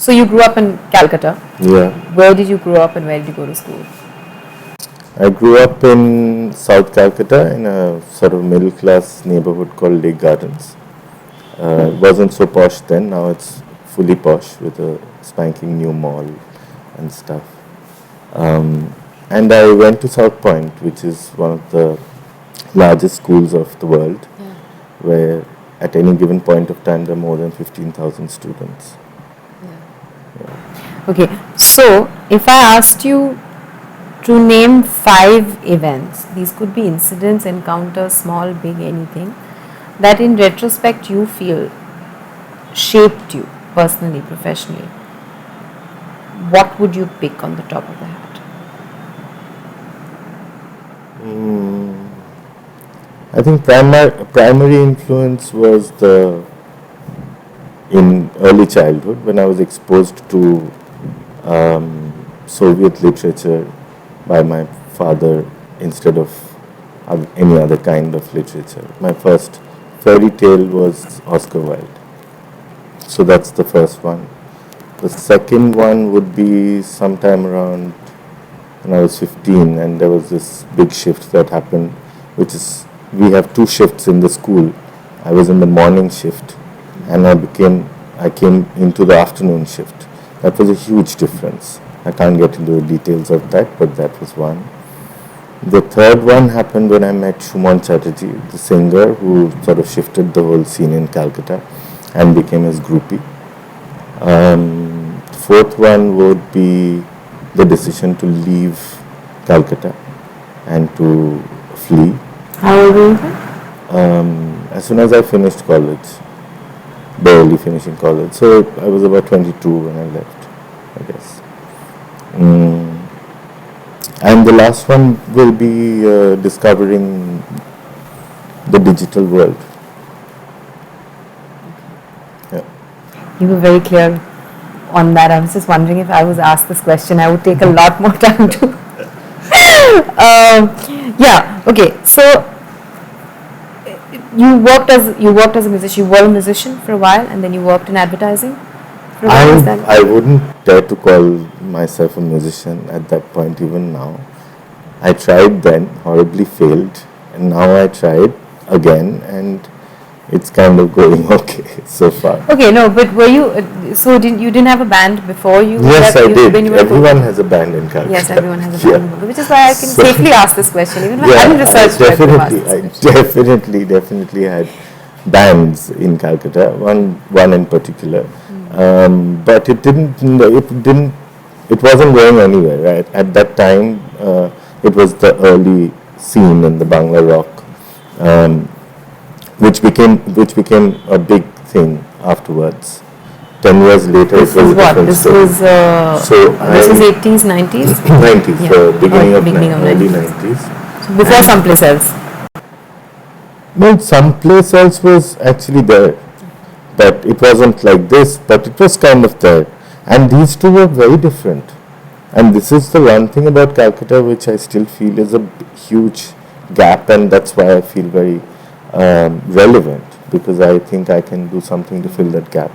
So you grew up in Calcutta. Yeah. Where did you grow up and where did you go to school? I grew up in South Calcutta in a sort of middle class neighborhood called Lake Gardens. It wasn't so posh then, now it's fully posh with a spanking new mall and stuff. And I went to South Point, which is one of the largest schools of the world, where at any given point of time there are more than 15,000 students. Okay, so if I asked you to name 5 events, these could be incidents, encounters, small, big, anything, that in retrospect you feel shaped you personally, professionally, what would you pick on the top of the hat? I think primary influence was in early childhood when I was exposed to Soviet literature by my father instead of any other kind of literature. My first fairy tale was Oscar Wilde. So that's the first one. The second one would be sometime around when I was 15, and there was this big shift that happened, which is we have 2 shifts in the school. I was in the morning shift and I came into the afternoon shift. That was a huge difference. I can't get into the details of that, but that was one. The third one happened when I met Shumon Chatterjee, the singer who sort of shifted the whole scene in Calcutta and became his groupie. The fourth one would be the decision to leave Calcutta and to flee. How old were you then? As soon as I finished college, barely finishing college. So I was about 22 when I left, I guess. And the last one will be discovering the digital world. Yeah. You were very clear on that. I was just wondering if I was asked this question, I would take a lot more time to. Yeah. Okay. So you worked as a musician. You were a musician for a while, and then you worked in advertising for a while. I wouldn't dare to call myself a musician at that point. Even now, I tried then, horribly failed, and now I tried again, and it's kind of going okay so far. Okay, no, but were you? So you didn't have a band before you? Yes, I did. Everyone has a band in Calcutta. Yes, everyone has a band, which is why I can safely ask this question. Even though I haven't researched I definitely had bands in Calcutta. One in particular, but it wasn't going anywhere. Right at that time, it was the early scene in the Bangla rock. Which became a big thing afterwards. 10 years later, this it was a different this story. Was, this was 80s, 90s? 90s, Yeah. so beginning of early 90s. 90s. So before someplace else? Well, someplace else was actually there, but it wasn't like this, but it was kind of there. And these two were very different. And this is the one thing about Calcutta which I still feel is a huge gap, and that's why I feel very relevant, because I think I can do something to fill that gap,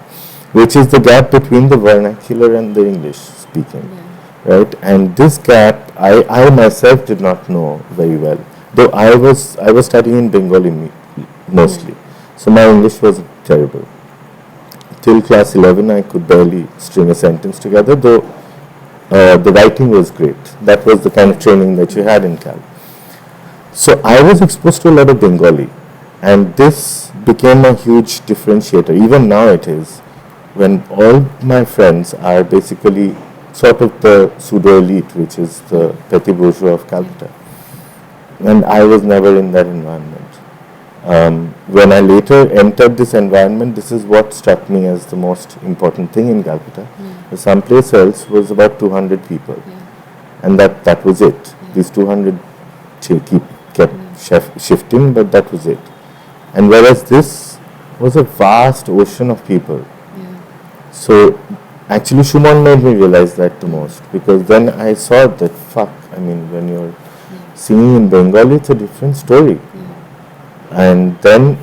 which is the gap between the vernacular and the English speaking, right? And this gap, I myself did not know very well, though I was studying in Bengali mostly, so my English was terrible. Till class 11, I could barely string a sentence together, though the writing was great. That was the kind of training that you had in Cal. So I was exposed to a lot of Bengali. And this became a huge differentiator. Even now it is, when all my friends are basically sort of the pseudo-elite, which is the petty bourgeois of Calcutta. And I was never in that environment. When I later entered this environment, this is what struck me as the most important thing in Calcutta. Someplace else was about 200 people. And that was it. These 200 kept shifting, but that was it. And whereas this was a vast ocean of people. So actually Shumon made me realize that the most, because then I saw that when you're singing in Bengali, it's a different story. And then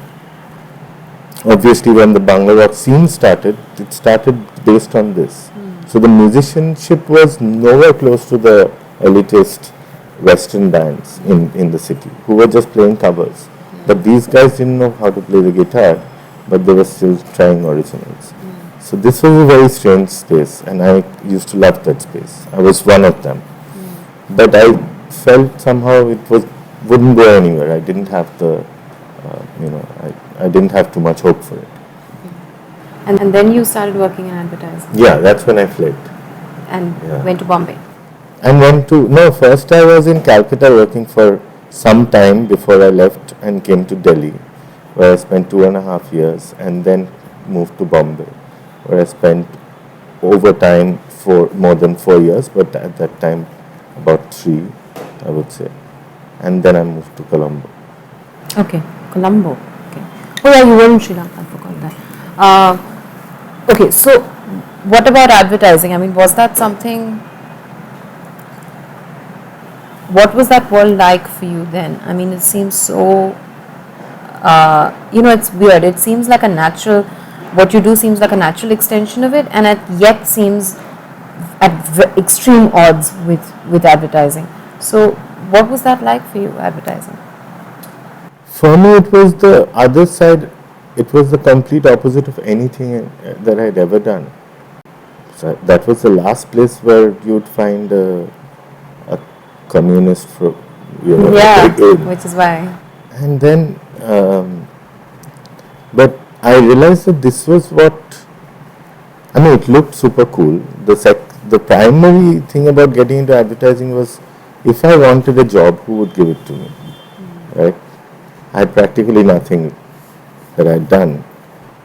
obviously when the Bangla rock scene started, it started based on this. So the musicianship was nowhere close to the elitist Western bands in the city who were just playing covers. But these guys didn't know how to play the guitar, but they were still trying originals. So this was a very strange space, and I used to love that space. I was one of them. But I felt somehow it wouldn't go anywhere. I didn't have the, I didn't have too much hope for it. And then you started working in advertising. Yeah, that's when I fled. And went to Bombay. And first I was in Calcutta working for some time before I left and came to Delhi, where I spent 2.5 years, and then moved to Bombay, where I spent over time for more than 4 years, but at that time about 3, I would say. And then I moved to Colombo. Okay, Colombo. Okay. Oh yeah, you were in Sri Lanka, I forgot that. Okay, so what about advertising? I mean, was that something, what was that world like for you then? I mean, it seems so, it's weird. It seems like a natural, what you do seems like a natural extension of it, and it yet seems at extreme odds with advertising. So what was that like for you, advertising? For me, it was the other side. It was the complete opposite of anything that I had ever done. So that was the last place where you would find a communist which is why. And then, but I realized that this was what, it looked super cool. The primary thing about getting into advertising was, if I wanted a job, who would give it to me, right? I had practically nothing that I'd done.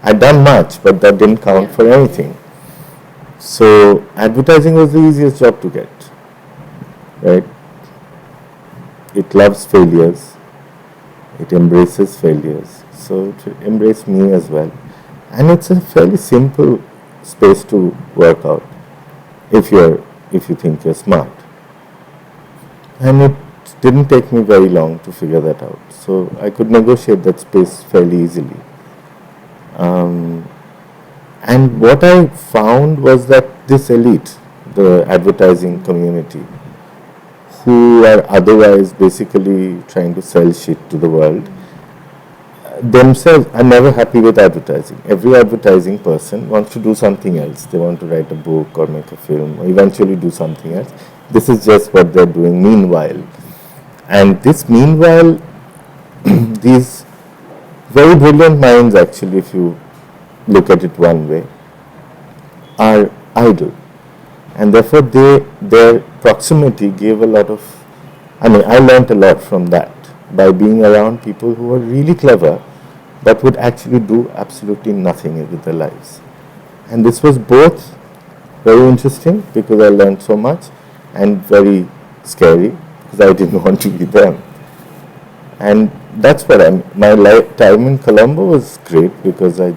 I'd done much, but that didn't count for anything. So advertising was the easiest job to get, right? It loves failures. It embraces failures. So it embraced me as well. And it's a fairly simple space to work out if you think you're smart. And it didn't take me very long to figure that out. So I could negotiate that space fairly easily. And what I found was that this elite, the advertising community, who are otherwise basically trying to sell shit to the world, themselves are never happy with advertising. Every advertising person wants to do something else. They want to write a book or make a film or eventually do something else. This is just what they're doing meanwhile. And this meanwhile, these very brilliant minds, actually, if you look at it one way, are idle. And therefore their proximity gave a lot of, I learned a lot from that by being around people who were really clever but would actually do absolutely nothing with their lives. And this was both very interesting because I learned so much, and very scary because I didn't want to be them. And that's what my time in Colombo was great because I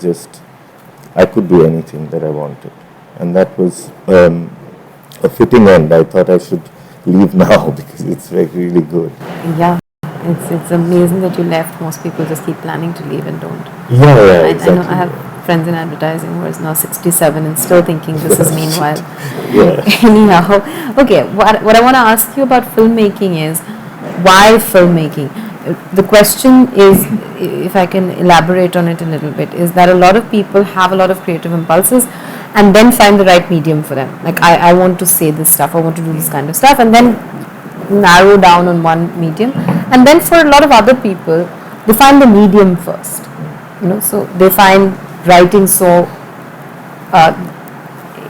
could do anything that I wanted. And that was a fitting end. I thought I should leave now because it's really good. Yeah, it's amazing that you left. Most people just keep planning to leave and don't. Yeah, exactly. I know I have friends in advertising who is now 67 and still thinking this is meanwhile. Yeah. Anyhow, okay, what I want to ask you about filmmaking is, why filmmaking? The question is, if I can elaborate on it a little bit, is that a lot of people have a lot of creative impulses and then find the right medium for them. Like, I want to say this stuff, I want to do this kind of stuff, and then narrow down on one medium. And then for a lot of other people, they find the medium first. So they find writing so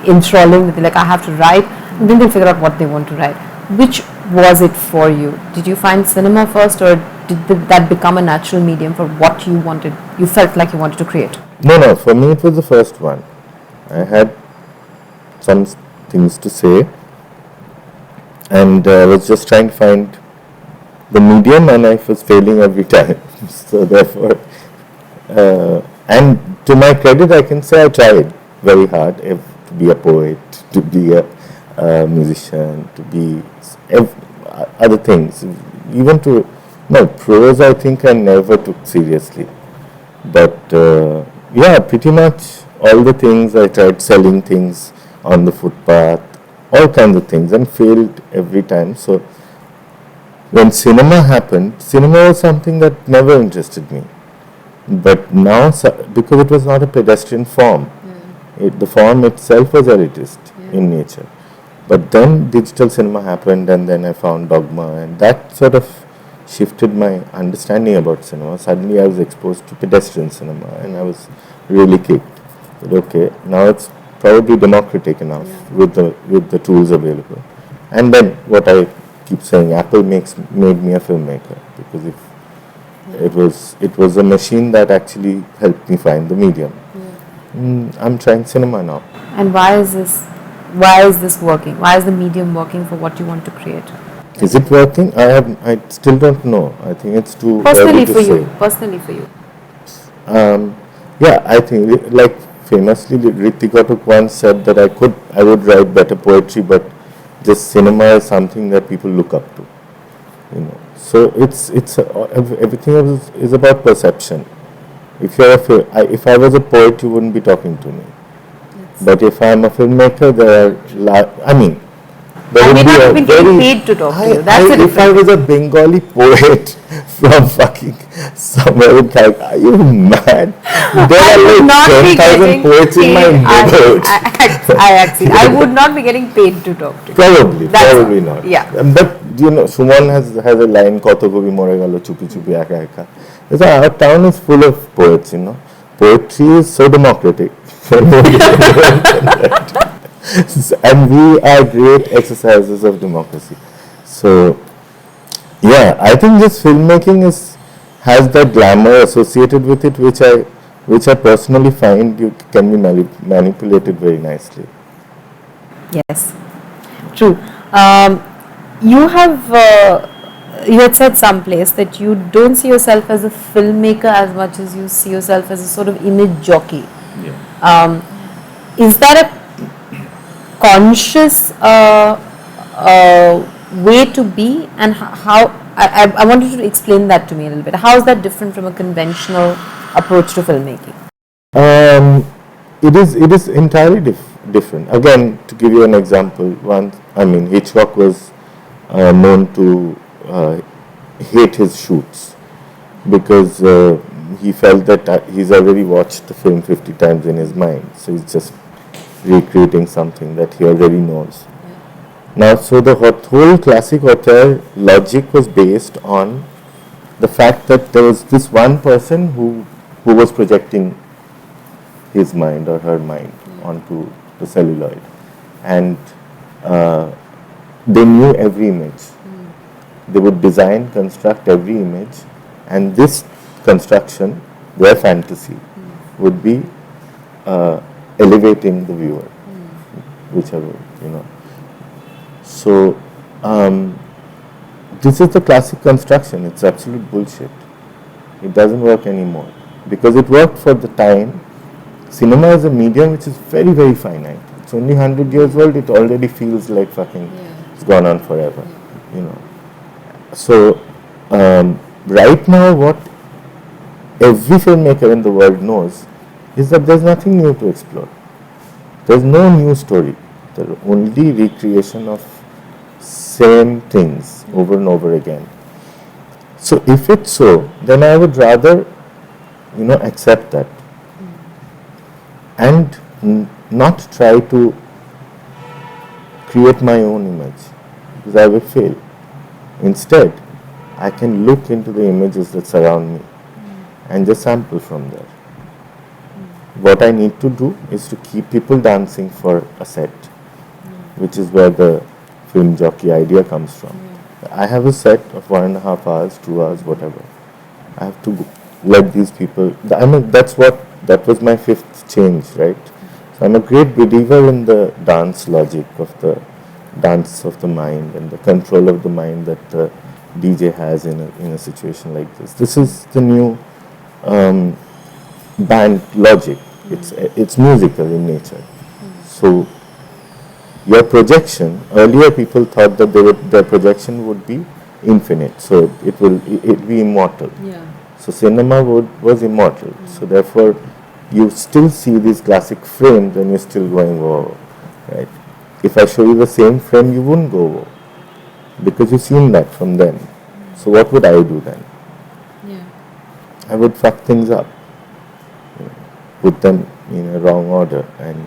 enthralling that they're like, I have to write, and then they figure out what they want to write. Which was it for you? Did you find cinema first, or did that become a natural medium for what you felt like you wanted to create? No, for me it was the first one. I had some things to say, and I was just trying to find the medium, and I was failing every time. So therefore, and to my credit, I can say I tried very hard to be a poet, to be a musician, to be other things, even prose I think I never took seriously, but pretty much all the things I tried, selling things, on the footpath, all kinds of things, and failed every time. So when cinema happened, cinema was something that never interested me. But now, because it was not a pedestrian form, the form itself was elitist in nature. But then digital cinema happened, and then I found Dogma, and that sort of shifted my understanding about cinema. Suddenly I was exposed to pedestrian cinema, and I was really kicked. But okay, now it's probably democratic enough with the tools available. And then what I keep saying, Apple made me a filmmaker, because if it was a machine that actually helped me find the medium. I'm trying cinema now. And why is this working? Why is the medium working for what you want to create? Is it working? I still don't know. I think it's too Personally early to for say. you. Personally for you. Yeah, I think, like famously, Hrithik Ghatak once said that I would write better poetry, but just cinema is something that people look up to. You know, so everything is about perception. If I was a poet, you wouldn't be talking to me. Yes. But if I'm a filmmaker, there I may not have been getting paid to talk to you. That's if I was a Bengali poet from fucking somewhere in Calcutta, are you mad? There are like 10,000 poets in my neighborhood. I would not be getting paid to talk to you. Probably not. Yeah. But you know, Suman has a line, Koto Gobi More Galo Chupi Chupi Eka Eka. Our town is full of poets, you know. Poetry is so democratic. And we are great exercises of democracy. So, yeah, I think this filmmaking has that glamour associated with it, which I personally find you can be manipulated very nicely. Yes, true. You had said someplace that you don't see yourself as a filmmaker as much as you see yourself as a sort of image jockey. Yeah. Is that a conscious way to be, and how I want you to explain that to me a little bit. How is that different from a conventional approach to filmmaking? It is entirely different. Again, to give you an example, Hitchcock was known to hate his shoots because he felt that he's already watched the film 50 times in his mind, so he's just recreating something that he already knows. Now, so the whole classic auteur logic was based on the fact that there was this one person who was projecting his mind or her mind onto the celluloid, and they knew every image. They would design, construct every image, and this construction, their fantasy, would be elevating the viewer, whichever, you know. So, this is the classic construction. It's absolute bullshit. It doesn't work anymore. Because it worked for the time. Cinema is a medium which is very, very finite. It's only 100 years old. It already feels like fucking it's gone on forever, you know. So, right now what every filmmaker in the world knows is that there's nothing new to explore. There's no new story. There's only recreation of same things over and over again. So if it's so, then I would rather, you know, accept that and not try to create my own image, because I will fail. Instead, I can look into the images that surround me and just sample from there. What I need to do is to keep people dancing for a set, which is where the film jockey idea comes from. I have a set of 1.5 hours, 2 hours, whatever. I have to let these people. That was my fifth change, right? So I'm a great believer in the dance logic of the dance of the mind and the control of the mind that the DJ has in a situation like this. This is the new band logic. It's musical in nature. So your projection, earlier people thought that their projection would be infinite, so it will be immortal. Yeah. So cinema was immortal. So therefore you still see these classic frames and you're still going, whoa, right? If I show you the same frame, you wouldn't go wow, because you've seen that from them. So what would I do then? Yeah. I would fuck things up, put them in a wrong order and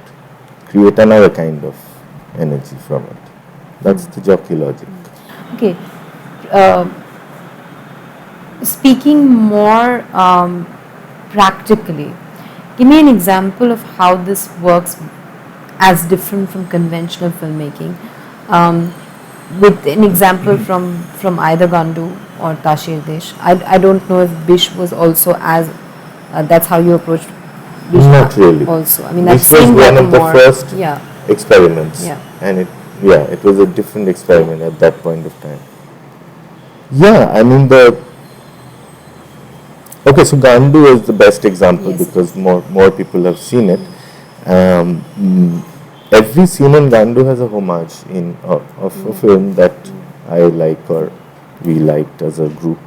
create another kind of energy from it. That's the jockey logic. Okay. Speaking more practically, give me an example of how this works as different from conventional filmmaking. With an example from either Gandu or Tasher Desh. I don't know if Bishh was also as that's how you approached Bishh. Not really. Also, I mean that This was seemed one like of the first experiments, Yeah. and it was a different experiment at that point of time. Yeah, I mean okay, so Gandu is the best example Yes. because more people have seen it. Every scene in Gandu has a homage of a film that I like or we liked as a group,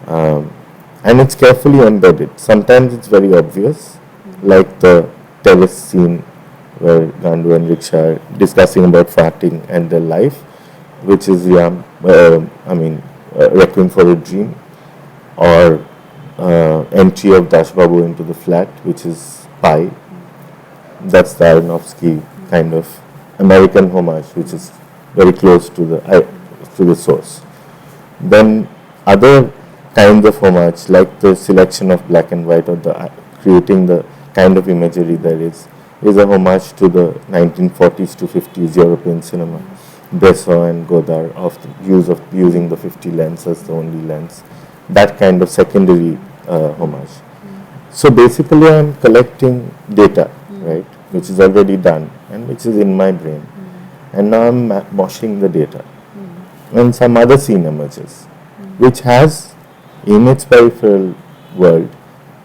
and it's carefully embedded. Sometimes it's very obvious, like the terrace scene where Gandu and Riksha are discussing about farting and their life, which is Requiem for a Dream, or entry of Dash Babu into the flat, which is Pi. That's the Aronofsky kind of American homage, which is very close to the source. Then other kinds of homage, like the selection of black and white or the creating the kind of imagery there is a homage to the 1940s to 50s European cinema. Bresson and Godard of the use of using the 50 lens as the only lens. That kind of secondary homage. So basically, I'm collecting data, right, which is already done and which is in my brain, and now I'm moshing the data. And some other scene emerges, which has in its peripheral world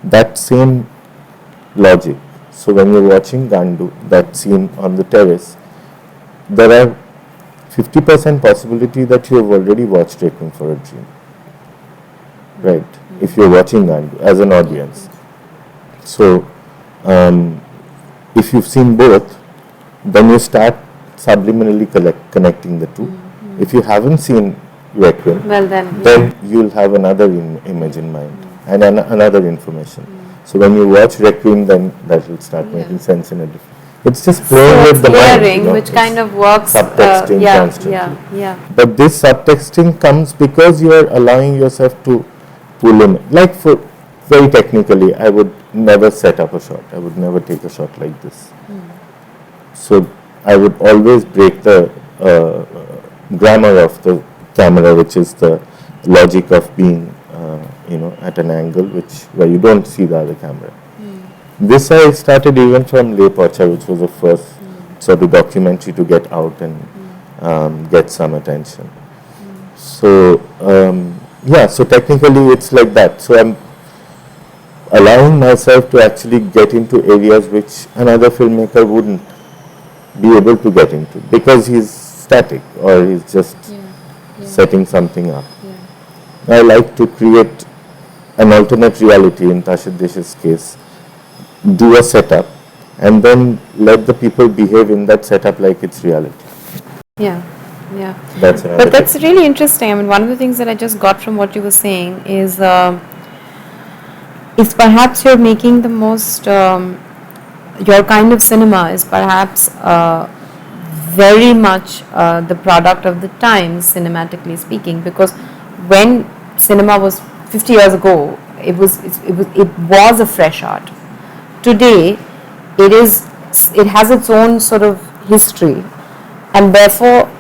that same logic. So when you're watching Gandu, that scene on the terrace, there are 50% possibility that you have already watched Requiem for a Dream, right? If you're watching Gandu as an audience. So if you've seen both, then you start subliminally connecting the two. If you haven't seen Requiem, Well then, then you'll have another image in mind and another information. So when you watch Requiem, then that will start making sense in a different. It's just playing with the mind, layering, which kind of works. Subtexting constantly. Yeah. But this subtexting comes because you are allowing yourself to pull in. Like for very technically, I would never set up a shot. I would never take a shot like this. So I would always break the grammar of the camera, which is the logic of being, at an angle where you don't see the other camera. This I started even from Le Pocha, which was the first sort of documentary to get out and get some attention. So so technically it's like that. So I'm allowing myself to actually get into areas which another filmmaker wouldn't be able to get into because he's static or he's just setting something up. I like to create an alternate reality in Tasher Desh's case, do a setup and then let the people behave in that setup like it's reality. Yeah. But that's really interesting. I mean, one of the things that I just got from what you were saying is perhaps you're making the most, your kind of cinema is perhaps very much the product of the times, cinematically speaking, because when cinema was 50 years ago, it was a fresh art. Today, it has its own sort of history, and therefore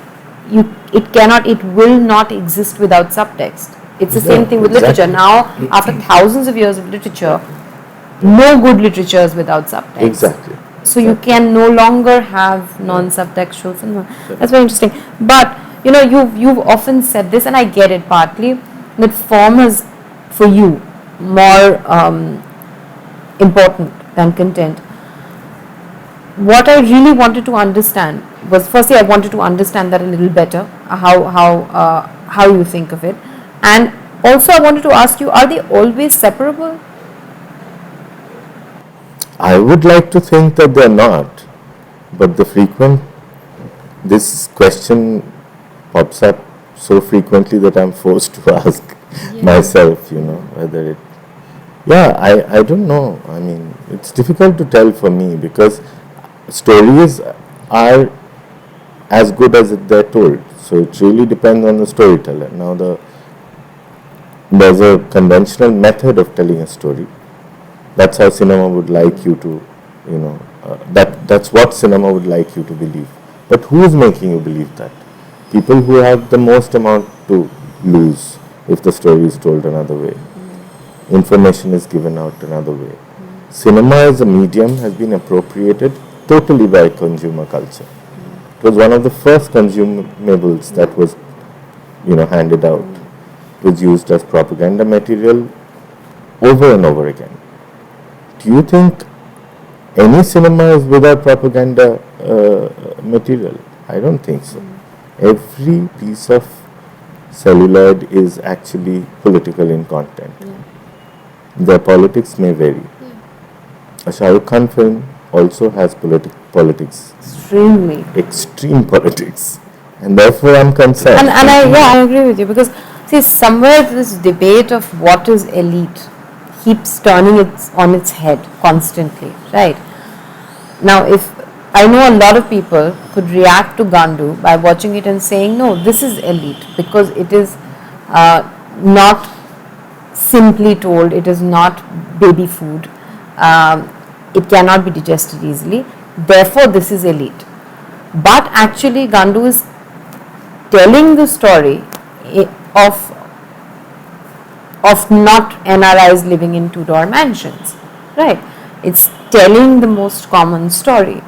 it will not exist without subtext. It's the same thing with literature. Now, after thousands of years of literature, no good literature is without subtext. Exactly. So you can no longer have non-subtextual cinema. That's very interesting. But you've often said this, and I get it partly, that form is for you more important than content. What I really wanted to understand was, firstly, I wanted to understand that a little better, how you think of it, and also I wanted to ask you, are they always separable? I would like to think that they're not, but the frequent this question pops up so frequently that I'm forced to ask myself, whether it. Yeah, I don't know. I mean, it's difficult to tell for me because stories are as good as they're told. So it really depends on the storyteller. Now, there's a conventional method of telling a story. That's how cinema would like you to, that's what cinema would like you to believe. But who's making you believe that? People who have the most amount to lose if the story is told another way. Information is given out another way. Cinema as a medium has been appropriated totally by consumer culture. It was one of the first consumables that was, handed out. It was used as propaganda material over and over again. Do you think any cinema is without propaganda material? I don't think so. Every piece of celluloid is actually political in content. Their politics may vary. A Shah Rukh Khan film also has politics. Extreme politics. And therefore I'm concerned. And I agree with you because see somewhere this debate of what is elite keeps turning on its head constantly, right? Now if I know a lot of people could react to Gandu by watching it and saying, no, this is elite because it is not simply told, it is not baby food, it cannot be digested easily, therefore this is elite. But actually Gandu is telling the story of not NRIs living in two-door mansions, right? It's telling the most common story.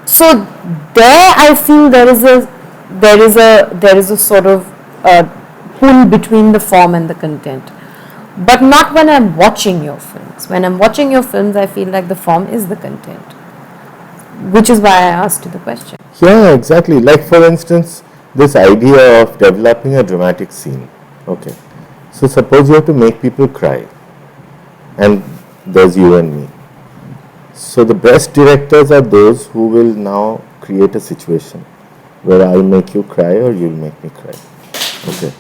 So there I feel there is a sort of pull between the form and the content, but not when I'm watching your films. When I'm watching your films, I feel like the form is the content, which is why I asked you the question. Yeah, exactly. Like for instance, this idea of developing a dramatic scene. Okay, so suppose you have to make people cry, and there's you and me. So the best directors are those who will now create a situation where I'll make you cry or you'll make me cry. Okay,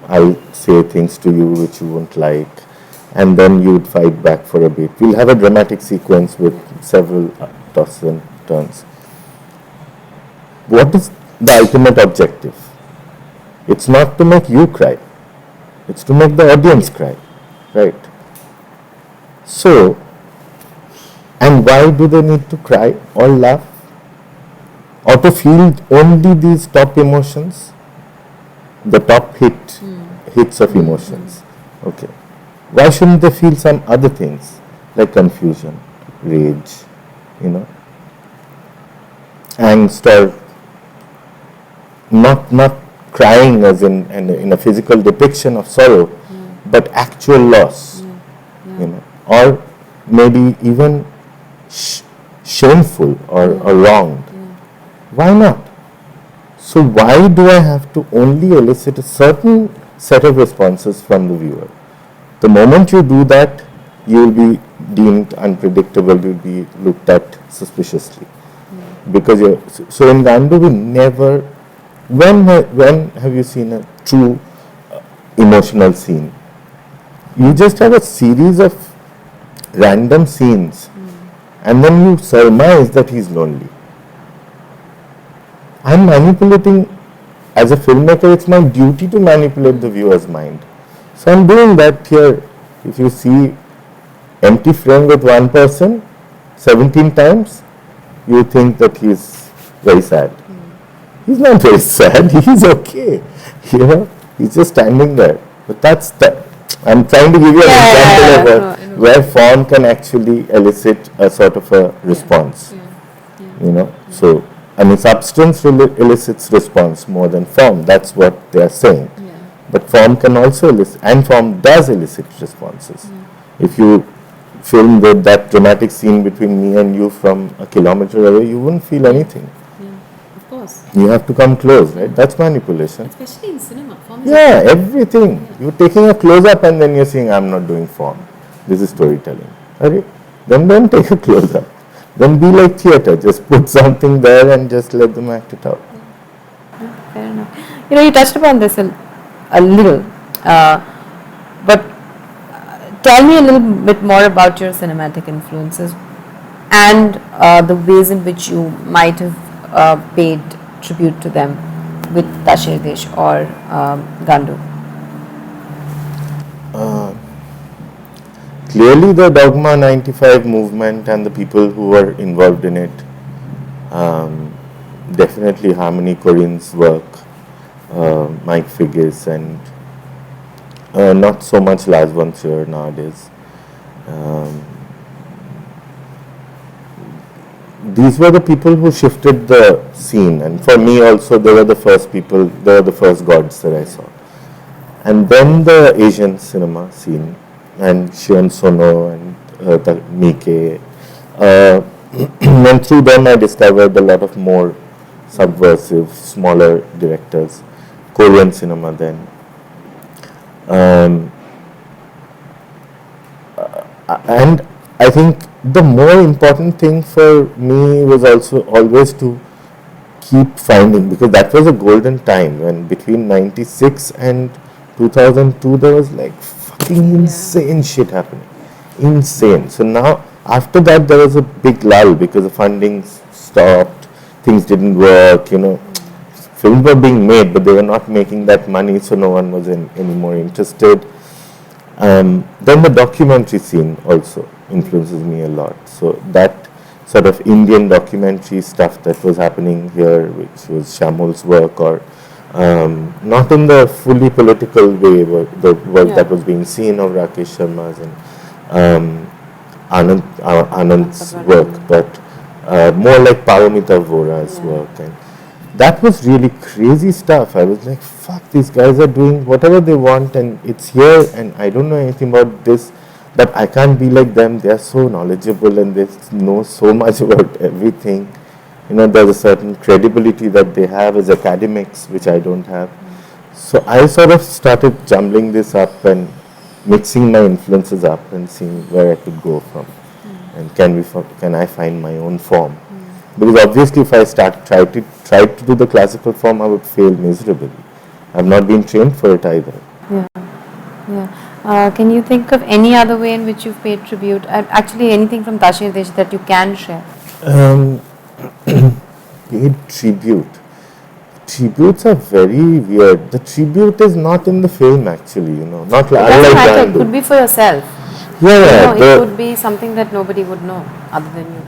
I'll say things to you which you won't like, and then you would fight back for a bit. We'll have a dramatic sequence with several tosses and turns. What is the ultimate objective? It's not to make you cry. It's to make the audience cry, right? So, and why do they need to cry or laugh? Or to feel only these top emotions? The top hits of emotions. Okay. Why shouldn't they feel some other things like confusion, rage, angst, or not crying as in a physical depiction of sorrow, but actual loss, or maybe even shameful or wronged. Why not? So why do I have to only elicit a certain set of responses from the viewer? The moment you do that, you will be deemed unpredictable, you will be looked at suspiciously. Because so in Gandu we never, when have you seen a true emotional scene? You just have a series of random scenes and then you surmise that he's lonely. I'm manipulating, as a filmmaker, it's my duty to manipulate the viewer's mind. So I'm doing that here. If you see empty frame with one person 17 times, you think that he's very sad. He's not very sad, he's okay. He's just standing there. But that's that. I'm trying to give you an example of where form can actually elicit a sort of a response. So, substance elicits response more than form. That's what they are saying. But form can also elicit, and form does elicit responses. If you film that dramatic scene between me and you from a kilometer away, you wouldn't feel anything. Of course. You have to come close, right? That's manipulation. Especially in cinema. Form is everything. You're taking a close-up and then you're saying, I'm not doing form. This is storytelling. Okay? Then don't take a close-up. then be like theatre. Just put something there and just let them act it out. Fair enough. You touched upon this a little, but tell me a little bit more about your cinematic influences and the ways in which you might have paid tribute to them with Tasher Desh or Gandu. Clearly, the Dogma 95 movement and the people who were involved in it, definitely Harmony Corinne's work, Mike Figgis, and not so much Lars von Trier nowadays. These were the people who shifted the scene, and for me also, they were the first people, they were the first gods that I saw. And then the Asian cinema scene, and Shion Sono and Miike. And through them I discovered a lot of more subversive, smaller directors, Korean cinema then. And I think the more important thing for me was also always to keep finding, because that was a golden time when between 96 and 2002 there was like fucking insane shit happening. Insane. So now after that there was a big lull because the funding stopped, things didn't work, films were being made but they were not making that money, so no one was any more interested. Then the documentary scene also influences me a lot. So that sort of Indian documentary stuff that was happening here, which was Shamul's work, or not in the fully political way, but the work that was being seen of Rakesh Sharma's and Anand's work, but more like Paramita Vora's work. And that was really crazy stuff. I was like, fuck, these guys are doing whatever they want and it's here and I don't know anything about this, but I can't be like them. They are so knowledgeable and they know so much about everything. There's a certain credibility that they have as academics, which I don't have. So I sort of started jumbling this up and mixing my influences up and seeing where I could go from. And can I find my own form? Because obviously if I try to do the classical form, I would fail miserably. I've not been trained for it either. Yeah. Can you think of any other way in which you've paid tribute? Actually, anything from Tasher Desh that you can share? Paid tribute. Tributes are very weird. The tribute is not in the film actually, not like It Gandu. could be for yourself. Yeah, it could be something that nobody would know other than you.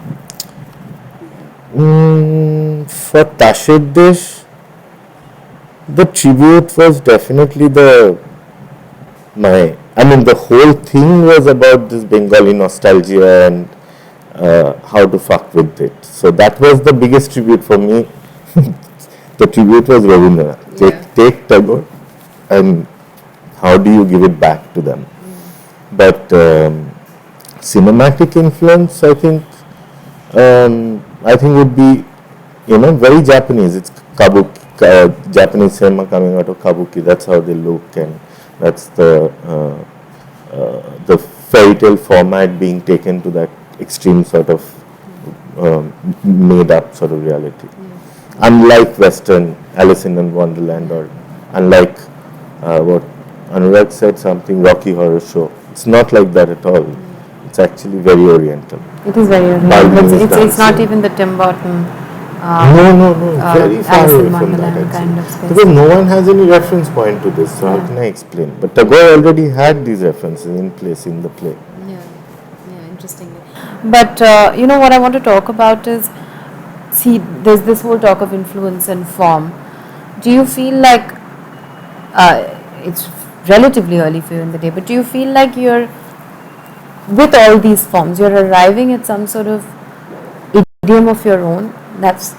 For Tasher Desh, the tribute was definitely the whole thing was about this Bengali nostalgia and how to fuck with it. So that was the biggest tribute for me. The tribute was Rabindranath. Take Tagore and how do you give it back to them? But cinematic influence, I think would be, very Japanese. It's kabuki, Japanese cinema coming out of kabuki. That's how they look, and that's the fairy tale format being taken to that extreme sort of made up sort of reality. Unlike Western Alice in Wonderland, or unlike what Anurag said, something Rocky Horror Show. It's not like that at all. It's actually very Oriental. It is very Oriental. It's not even the Tim Burton. No. Very far away from that. Kind of space. Because no one has any reference point to this, so how can I explain? But Tagore already had these references in place in the play. Yeah, interestingly. But what I want to talk about is, there's this whole talk of influence and form. Do you feel like it's relatively early for you in the day, but do you feel like you're, with all these forms, you're arriving at some sort of idiom of your own? That's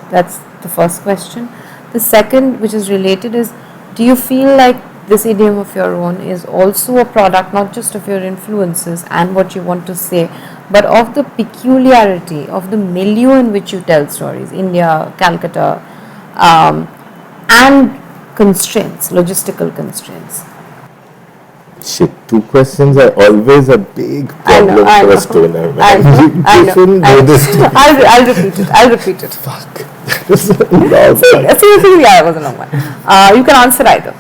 the first question. The second, which is related, is, do you feel like this idiom of your own is also a product not just of your influences and what you want to say, but of the peculiarity of the milieu in which you tell stories, India, Calcutta, and constraints, logistical constraints? Shit, two questions are always a big problem I for know. a stoner, man. I know. You shouldn't know this. I'll repeat it. Fuck. That was a long one. Seriously, yeah, it was a long one. You can answer either.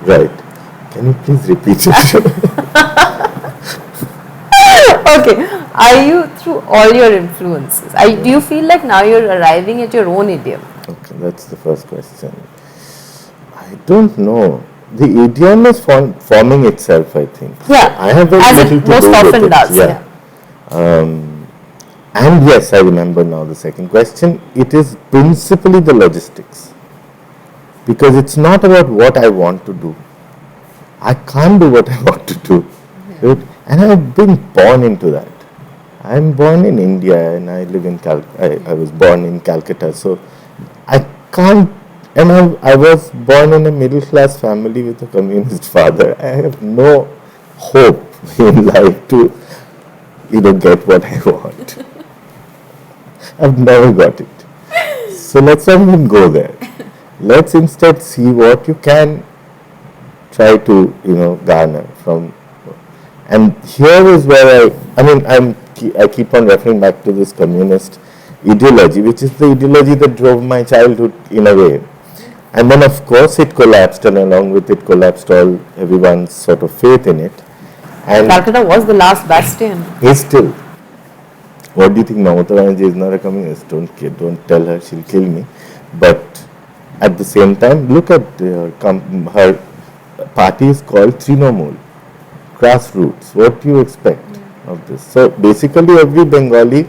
Right. Can you please repeat it? Okay. Are you, through all your influences, do you feel like now you're arriving at your own idiom? Okay, that's the first question. I don't know. The idiom is forming itself, I think. Yeah. I have very as little it to most do with often it. does. Yeah. And yes, I remember now the second question. It is principally the logistics. Because it's not about what I want to do. I can't do what I want to do. Right? And I've been born into that. I'm born in India and I live in I was born in Calcutta. So I can't, and I was born in a middle class family with a communist father. I have no hope in life to, get what I want. I've never got it. So let's not even go there. Let's instead see what you can try to, garner from. And here is where I keep on referring back to this communist ideology, which is the ideology that drove my childhood in a way. And then of course it collapsed, and along with it collapsed everyone's sort of faith in it. And Calcutta was the last bastion. is still. What do you think? Mamata Banerjee is not a communist. Don't tell her, she'll kill me. But at the same time, look at her party is called Trinamool, grassroots. What do you expect of this? So basically every Bengali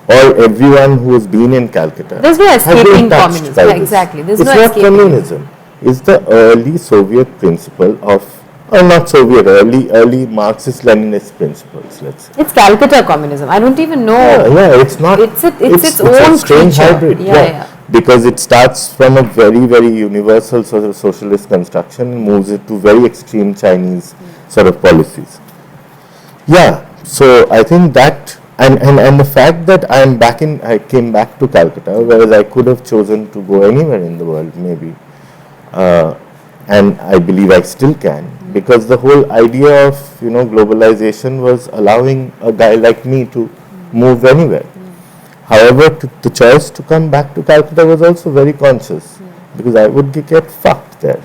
or everyone who has been in Calcutta There's no has been escaping touched communism. by Yeah, this. exactly. There's It's no not escaping. communism. It's the early Soviet principle of, or not Soviet, early Marxist-Leninist principles, let's say. It's Calcutta communism. I don't even know. Yeah, it's not. It's its own a strange creature. hybrid. Yeah. Because it starts from a very, very universal sort of socialist construction and moves it to very extreme Chinese sort of policies. Yeah, so I think that, and the fact that I came back to Calcutta, whereas I could have chosen to go anywhere in the world, maybe, and I believe I still can, because the whole idea of globalization was allowing a guy like me to move anywhere. However, the choice to come back to Calcutta was also very conscious, because I would get fucked there,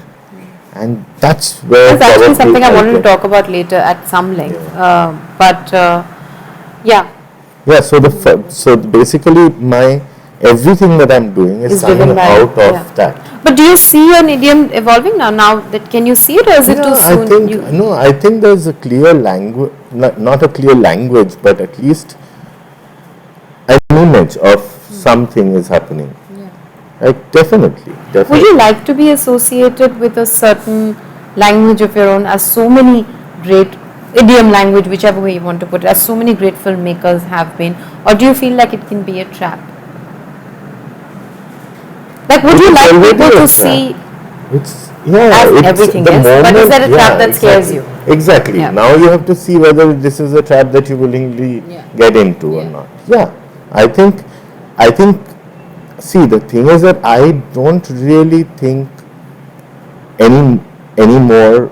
and that's where That's actually something I wanted to Calcutta- talk about later at some length. Yeah, so basically everything that I'm doing is Is driven coming by- out of yeah. that. But do you see an idiom evolving now? Now that can you see it, or is it too soon? I think there's a clear language, not a clear language, but at least an image of something is happening. Like definitely. Would you like to be associated with a certain language of your own, as so many great idiom language, whichever way you want to put it, as so many great filmmakers have been, or do you feel like it can be a trap? Like, would It you is like already people a to trap. see It's everything the is, but is that a trap that scares you? Exactly. Yeah. Now you have to see whether this is a trap that you willingly get into or not. Yeah, I think. See, the thing is that I don't really think any more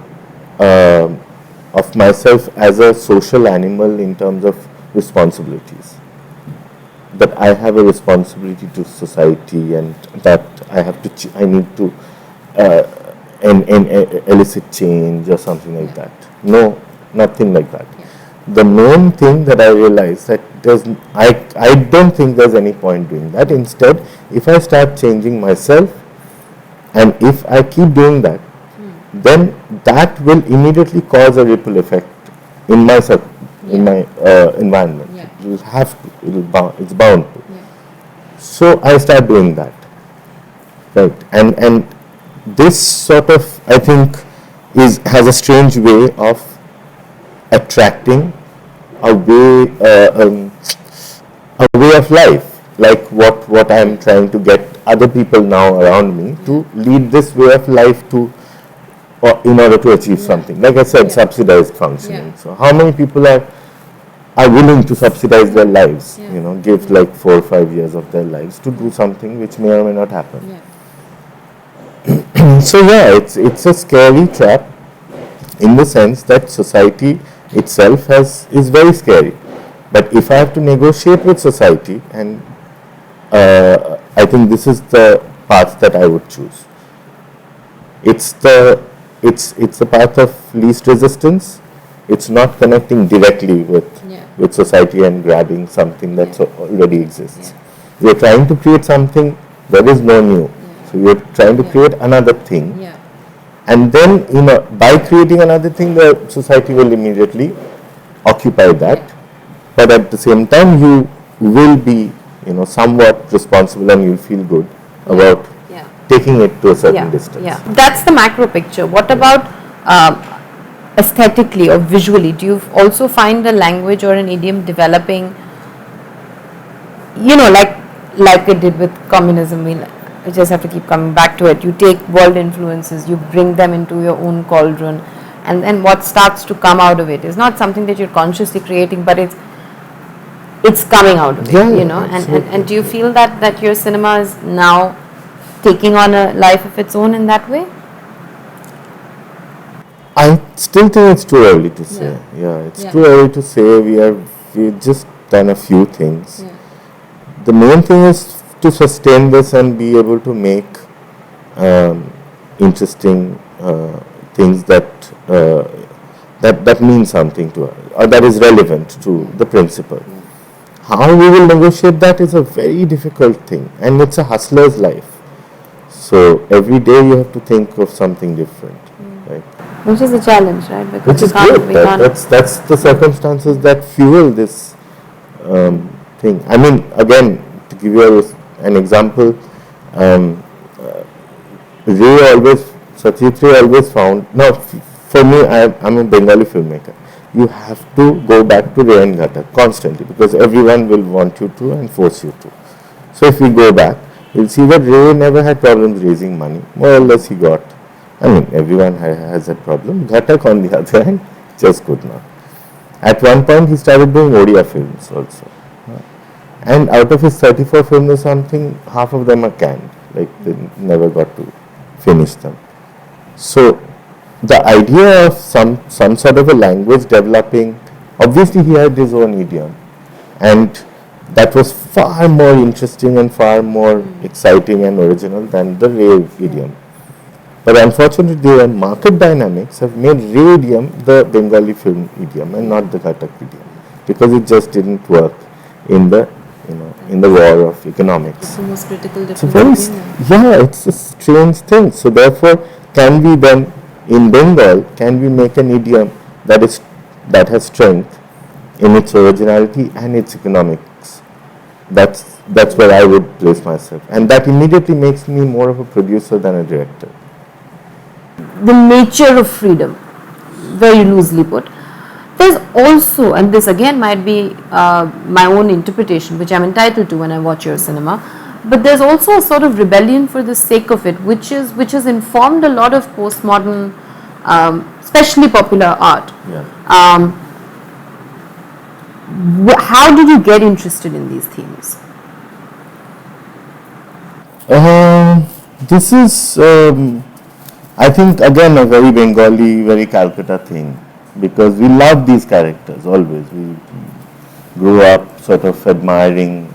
of myself as a social animal in terms of responsibilities. But I have a responsibility to society, and that I have to. I need to elicit change or something like that. No, nothing like that. The main thing that I realized that I don't think there's any point doing that. Instead, if I start changing myself, and if I keep doing that, then that will immediately cause a ripple effect in my environment. It will have to. It's bound to. So I start doing that, right? And this sort of, I think, has a strange way of attracting a way of life, like what I am trying to get other people now around me to lead this way of life in order to achieve something. Like I said, subsidized functioning. So how many people are willing to subsidize their lives? Give like 4 or 5 years of their lives to do something which may or may not happen. So yeah, it's a scary trap, in the sense that society itself is very scary. But if I have to negotiate with society, and I think this is the path that I would choose. It's the path of least resistance. It's not connecting directly with society and grabbing something that already exists. We're trying to create something. There is no new. So you're trying to create another thing. And then, by creating another thing, the society will immediately occupy that. But at the same time, you will be, somewhat responsible, and you'll feel good about taking it to a certain distance. That's the macro picture. What about aesthetically or visually? Do you also find a language or an idiom developing, like it did with communism? You just have to keep coming back to it. You take world influences, you bring them into your own cauldron, and then what starts to come out of it is not something that you're consciously creating, but it's coming out of it, and do you feel that your cinema is now taking on a life of its own in that way? I still think it's too early to say. It's too early to say. We've just done a few things. The main thing is to sustain this and be able to make interesting things that mean something to us, or that is relevant to the principle. How we will negotiate that is a very difficult thing, and it's a hustler's life. So every day you have to think of something different, right? Which is a challenge, right? Because which is good. That's the circumstances that fuel this thing. I mean, again, to give you an example, Satyajit Ray always found, for me, I'm a Bengali filmmaker. You have to go back to Ray and Ghatak constantly, because everyone will want you to and force you to. So if we go back, you'll see that Ray never had problems raising money. More or less he got. Everyone has that problem. Ghatak, on the other hand, just could not. At one point, he started doing Odia films also. And out of his 34 films or something, half of them are canned. Like, they never got to finish them. So, the idea of some sort of a language developing, obviously he had his own idiom. And that was far more interesting and far more exciting and original than the Ray idiom. But unfortunately, the market dynamics have made Ray idiom the Bengali film idiom and not the Ghatak idiom, because it just didn't work in the war of economics. It's the most critical difference. It's a strange thing. So therefore, can we then, in Bengal, can we make an idiom that has strength in its originality and its economics? That's where I would place myself, and that immediately makes me more of a producer than a director. The nature of freedom, very loosely put. There's also, and this again might be my own interpretation, which I'm entitled to when I watch your cinema, but there's also a sort of rebellion for the sake of it, which has informed a lot of postmodern, especially popular art. How did you get interested in these themes? This is, I think, again, a very Bengali, very Calcutta thing, because we love these characters always. We grew up sort of admiring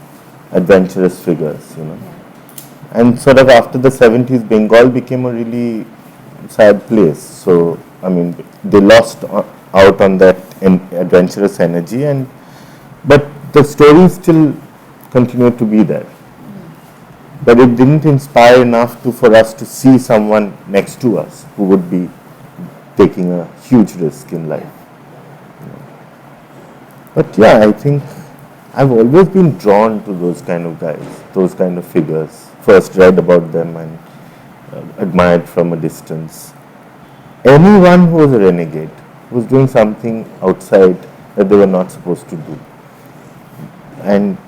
adventurous figures, And sort of after the 70s, Bengal became a really sad place. So, they lost out on that adventurous energy, but the stories still continue to be there. But it didn't inspire enough for us to see someone next to us who would be taking a huge risk in life. But I think I've always been drawn to those kind of guys, those kind of figures. First read about them and admired from a distance. Anyone who was a renegade, who was doing something outside that they were not supposed to do. And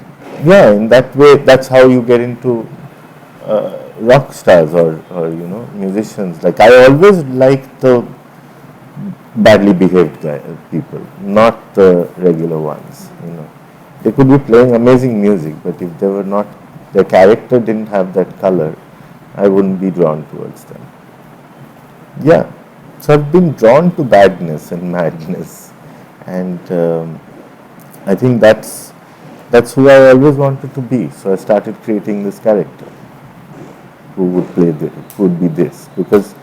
in that way, that's how you get into rock stars or musicians. Like, I always liked the badly behaved people, not the regular ones. They could be playing amazing music, but if they were not, their character didn't have that color, I wouldn't be drawn towards them. So I've been drawn to badness and madness, and I think that's who I always wanted to be. So I started creating this character who would play who would be this, because,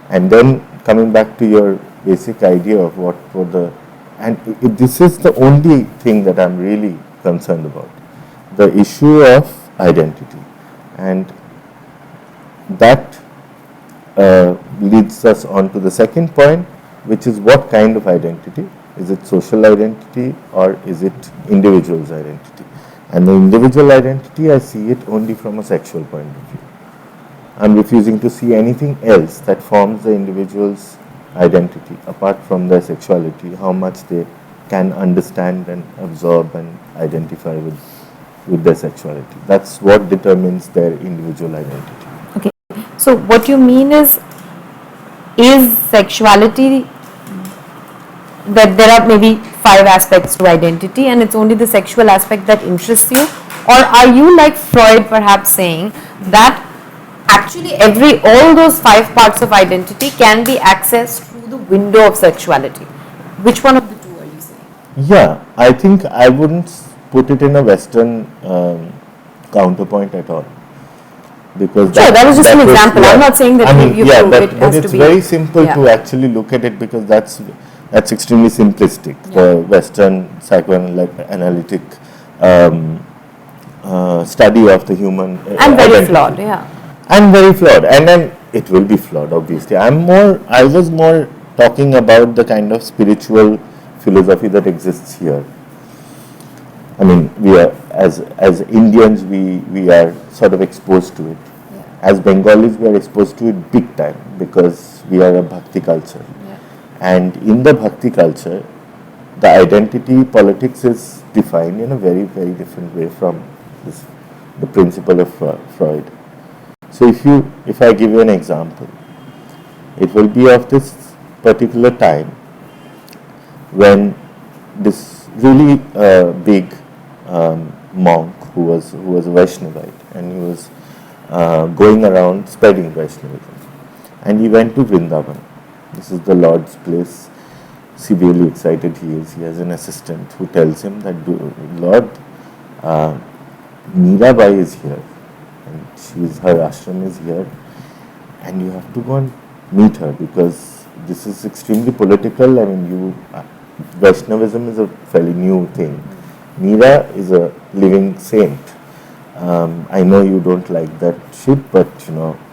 and then coming back to your basic idea of what for the, and this is the only thing that I'm really concerned about, the issue of identity, and that leads us on to the second point, which is what kind of identity. Is it social identity or is it individual's identity? And the individual identity, I see it only from a sexual point of view. I'm refusing to see anything else that forms the individual's identity apart from their sexuality, how much they can understand and absorb and identify with their sexuality. That's what determines their individual identity. Okay, so what you mean is sexuality, that there are maybe 5 aspects to identity and it's only the sexual aspect that interests you, or are you like Freud perhaps saying that actually all those 5 parts of identity can be accessed through the window of sexuality? Which one of the two are you saying? Yeah, I think I wouldn't put it in a Western counterpoint at all, because sure, that was just an example. I'm not saying that but it's very simple to actually look at it, because that's extremely simplistic. The Western psychoanalytic study of the human and very identity. flawed, And very flawed, and then it will be flawed, obviously. I was more talking about the kind of spiritual philosophy that exists here. I mean, we are as Indians, we are sort of exposed to it. As Bengalis, we are exposed to it big time, because we are a bhakti culture. And in the bhakti culture, the identity politics is defined in a very, very different way from the principle of Freud. So if I give you an example, it will be of this particular time when this really big monk who was a Vaishnavite, and he was going around spreading Vaishnavism, and he went to Vrindavan. This is the Lord's place. Severely excited he is. He has an assistant who tells him that Lord, Mirabai is here, and her ashram is here, and you have to go and meet her, because this is extremely political. I mean, Vaishnavism is a fairly new thing. Mira is a living saint. I know you don't like that shit, but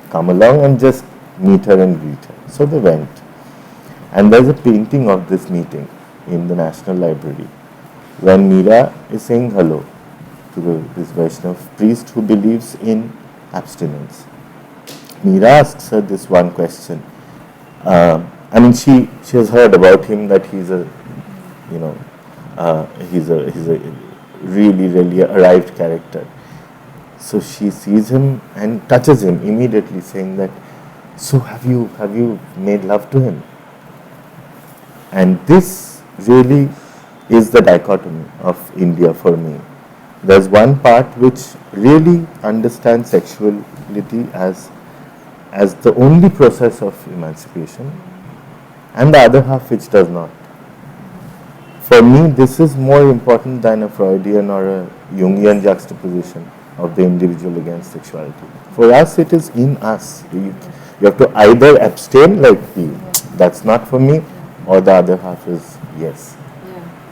come along and just meet her and greet her. So they went, and there's a painting of this meeting in the National Library when Mira is saying hello to this Vaishnav priest who believes in abstinence. Mira asks her this one question. I mean, she has heard about him that he's a really, really arrived character. So she sees him and touches him immediately, saying that, so have you made love to him? And this really is the dichotomy of India for me. There's one part which really understands sexuality as the only process of emancipation, and the other half which does not. For me, this is more important than a Freudian or a Jungian juxtaposition of the individual against sexuality. For us, it is in us. You have to either abstain, like that's not for me, or the other half is yes.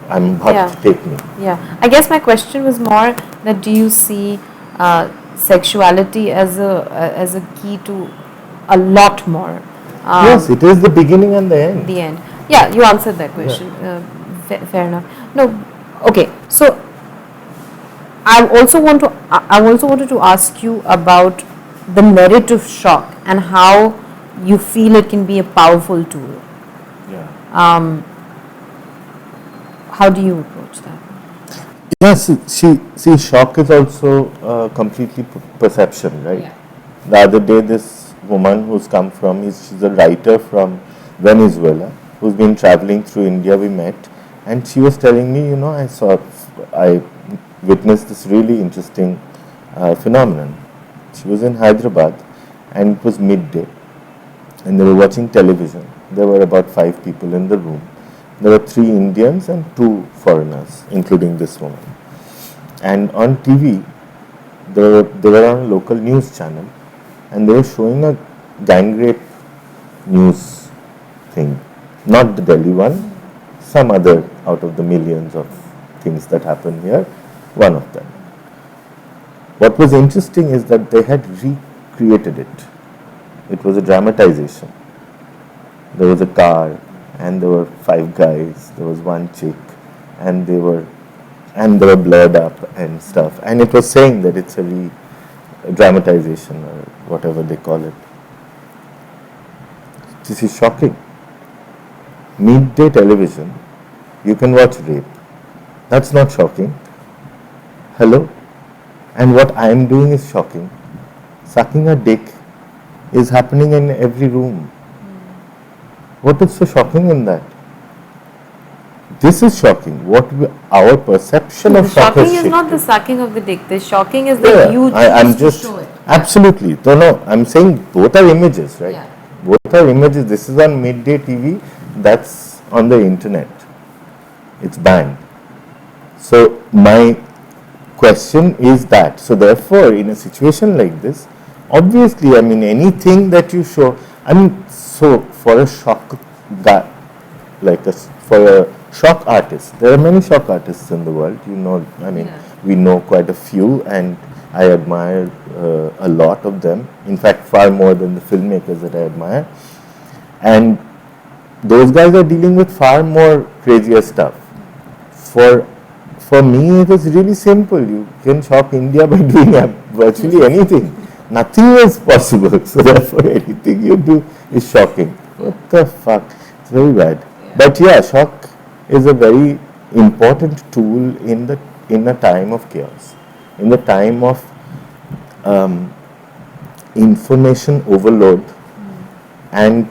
I'm bhakt, take me. Yeah, I guess my question was more that do you see sexuality as a key to a lot more? Yes, it is the beginning and the end. The end. Yeah, you answered that question. Fair enough. No, okay. So I also wanted to ask you about the narrative shock and how you feel it can be a powerful tool. Yeah. How do you approach that? Yes, see, shock is also completely perception, right? Yeah. The other day, this woman who's come from, she's a writer from Venezuela, who's been traveling through India. We met, and she was telling me, I witnessed this really interesting phenomenon. She was in Hyderabad, and it was midday, and they were watching television. There were about 5 people in the room. There were 3 Indians and 2 foreigners, including this woman. And on TV, they were on a local news channel, and they were showing a gang rape news thing. Not the Delhi one, some other out of the millions of things that happen here, one of them. What was interesting is that they had recreated it. It was a dramatization. There was a car, and there were 5 guys, there was 1 chick, and they were blurred up and stuff. And it was saying that it's a dramatization or whatever they call it. This is shocking. Midday television, you can watch rape. That's not shocking. Hello? And what I am doing is shocking. Sucking a dick is happening in every room. What is so shocking in that? This is shocking. Our perception of shock shocking is is not the shifted. sucking of the dick. The shocking is that you I'm choose just to show it. absolutely. No, I'm saying both are images, right? Yeah. Both are images. This is on midday TV. That's on the internet. It's banned. So my question is that. So therefore, in a situation like this, obviously, I mean, anything that you show. I mean, so for a shock guy, for a shock artist, there are many shock artists in the world. You know, I mean, we know quite a few, and I admire a lot of them. In fact, far more than the filmmakers that I admire. And those guys are dealing with far more crazier stuff. For me, it is really simple. You can shock India by doing virtually anything. Nothing is possible. So therefore, anything you do is shocking. What the fuck? It's very bad. Yeah. But yeah, shock is a very important tool in a time of chaos, in the time of information overload and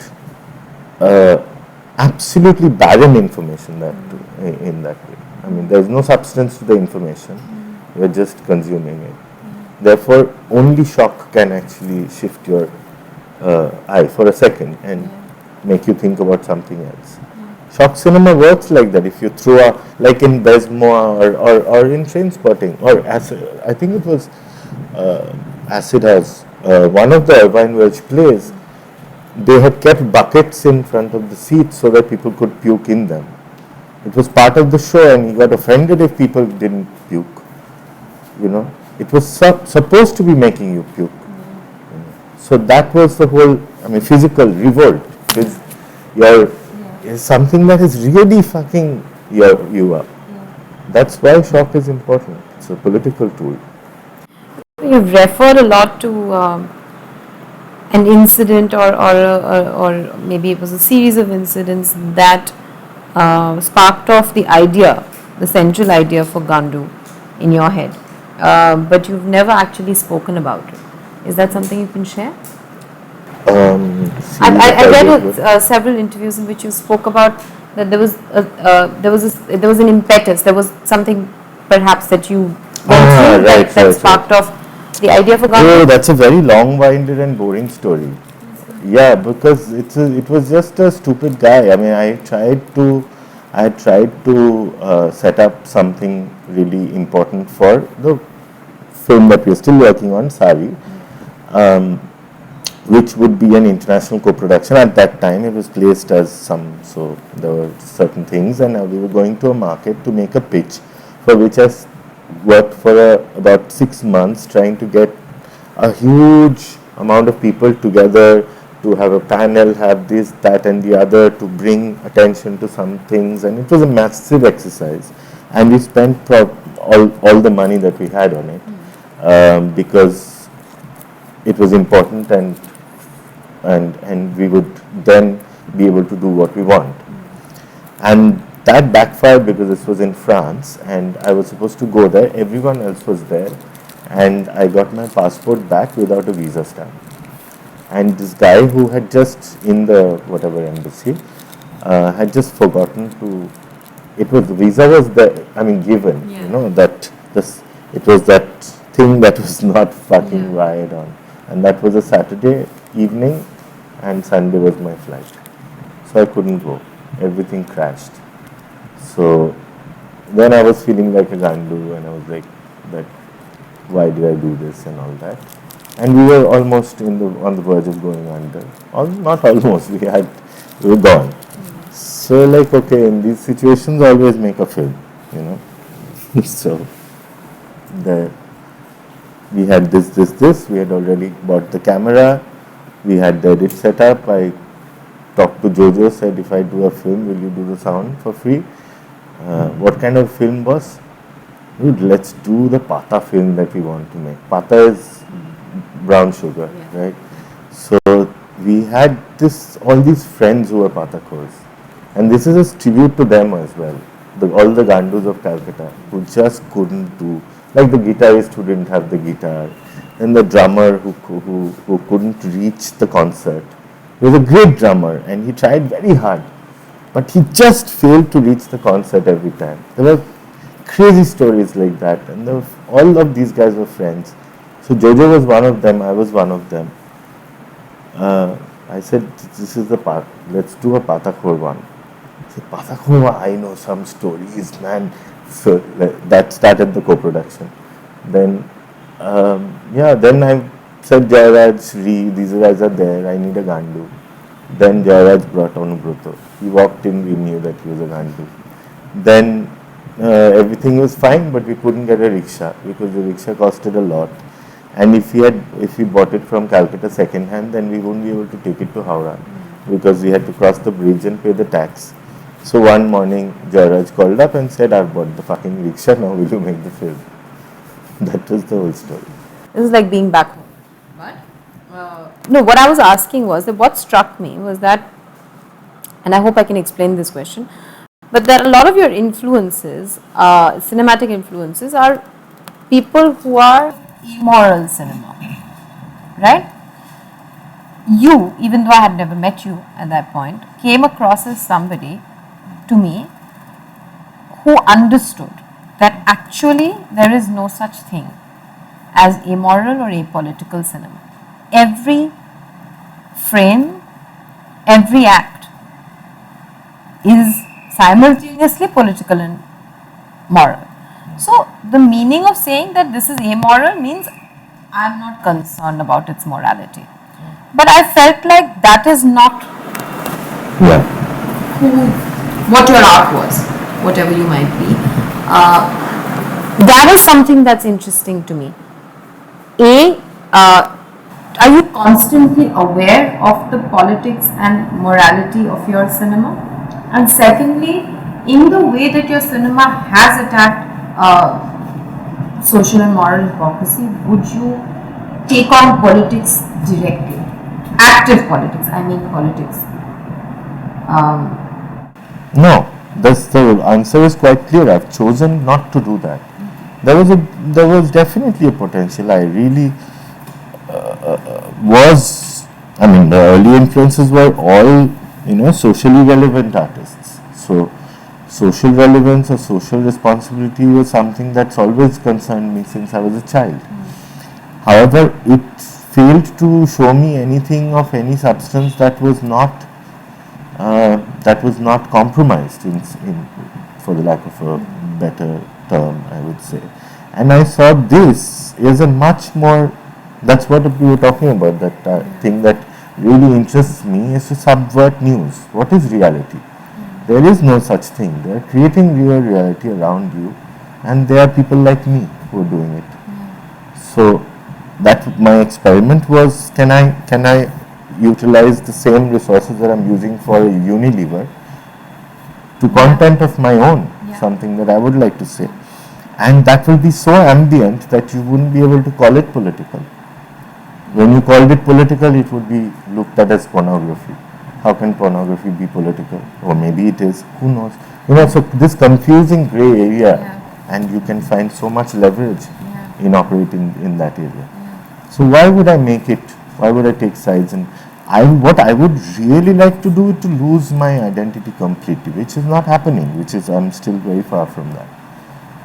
absolutely barren information in that way. I mean, there is no substance to the information. You are just consuming it. Therefore, only shock can actually shift your eye for a second and make you think about something else. Shock cinema works like that. If you throw like in Besmo or in Trainspotting or Acid, I think it was Acid House, one of the Irvine Welsh plays, they had kept buckets in front of the seats so that people could puke in them. It was part of the show, and he got offended if people didn't puke. You know, it was supposed to be making you puke. So that was the whole, I mean, physical revolt. Is something that is really fucking you up. That's why shock is important. It's a political tool. You've referred a lot to an incident or maybe it was a series of incidents that sparked off the idea, the central idea for Gandu in your head. But you've never actually spoken about it. Is that something you can share? I read several interviews in which you spoke about that there was an impetus, there was something perhaps that you went through that sparked off the idea for Gandu. Oh, that's a very long-winded and boring story. Yeah, because it was just a stupid guy. I mean, I tried to set up something really important for the film that we're still working on, Sari, which would be an international co-production. At that time, it was placed as so there were certain things, and we were going to a market to make a pitch, for which I worked for about 6 months trying to get a huge amount of people together to have a panel, have this, that and the other, to bring attention to some things, and it was a massive exercise, and we spent all the money that we had on it because it was important, and we would then be able to do what we want. And that backfired because this was in France and I was supposed to go there. Everyone else was there, and I got my passport back without a visa stamp. And this guy who had just in the whatever embassy had just forgotten to. It was the visa was given. Yeah. You know that it was that thing that was not fucking wired on, and that was a Saturday evening, and Sunday was my flight. so I couldn't go. Everything crashed. So then I was feeling like a Gandu, and I was like, that why did I do this and all that. And we were almost on the verge of going under. Not almost, we were gone. So like, okay, in these situations, always make a film, you know. So we had this. We had already bought the camera. We had the edit set up. I talked to Jojo, said, if I do a film, will you do the sound for free? What kind of film, boss? Dude, let's do the pata film that we want to make. Pata is brown sugar, right? So we had all these friends who were patakors. And this is a tribute to them as well. All the Gandus of Calcutta who just couldn't do, like the guitarist who didn't have the guitar, and the drummer who couldn't reach the concert. He was a great drummer and he tried very hard, but he just failed to reach the concert every time. There were crazy stories like that, and all of these guys were friends. So Jojo was one of them, I was one of them. I said, this is the part, let's do a Patakor one. I said, Patakor, I know some stories, man. So that started the co-production. Then, then I said, Jairaj, these guys are there, I need a Gandu. Then Jairaj brought Anubroto. He walked in, we knew that he was a Gandu. Then everything was fine, but we couldn't get a rickshaw because the rickshaw costed a lot. And if we bought it from Calcutta second hand, then we wouldn't be able to take it to Howrah because we had to cross the bridge and pay the tax. So one morning, Jairaj called up and said, I've bought the fucking rickshaw, now will you make the film? That was the whole story. This is like being back home. What? No, what I was asking was that what struck me was that, and I hope I can explain this question, but that a lot of your influences, cinematic influences, are people who are immoral cinema, right? You, even though I had never met you at that point, came across as somebody to me who understood that actually there is no such thing as amoral or apolitical cinema. Every frame, every act is simultaneously political and moral. So the meaning of saying that this is amoral means I am not concerned about its morality. But I felt like that is not what your art was, whatever you might be. That is something that's interesting to me. Are you constantly aware of the politics and morality of your cinema? And secondly, in the way that your cinema has attacked social and moral hypocrisy, would you take on politics directly? Active politics, I mean politics. No, the answer is quite clear. I've chosen not to do that. There was definitely a potential. I really the early influences were all, socially relevant artists. So social relevance or social responsibility was something that's always concerned me since I was a child. However, it failed to show me anything of any substance that was not compromised in for the lack of a better term, I would say. And I saw this as a much more, that's what we were talking about, that thing that really interests me is to subvert news. What is reality? There is no such thing. They are creating real reality around you, and there are people like me who are doing it. So that my experiment was, can I utilize the same resources that I'm using for Unilever to content of my own, something that I would like to say. And that will be so ambient that you wouldn't be able to call it political. When you called it political, it would be looked at as pornography. How can pornography be political? Or maybe it is, who knows? So this confusing gray area, and you can find so much leverage in operating in that area. So why would I make it? Why would I take sides? And what I would really like to do is to lose my identity completely, which is not happening, I'm still very far from that.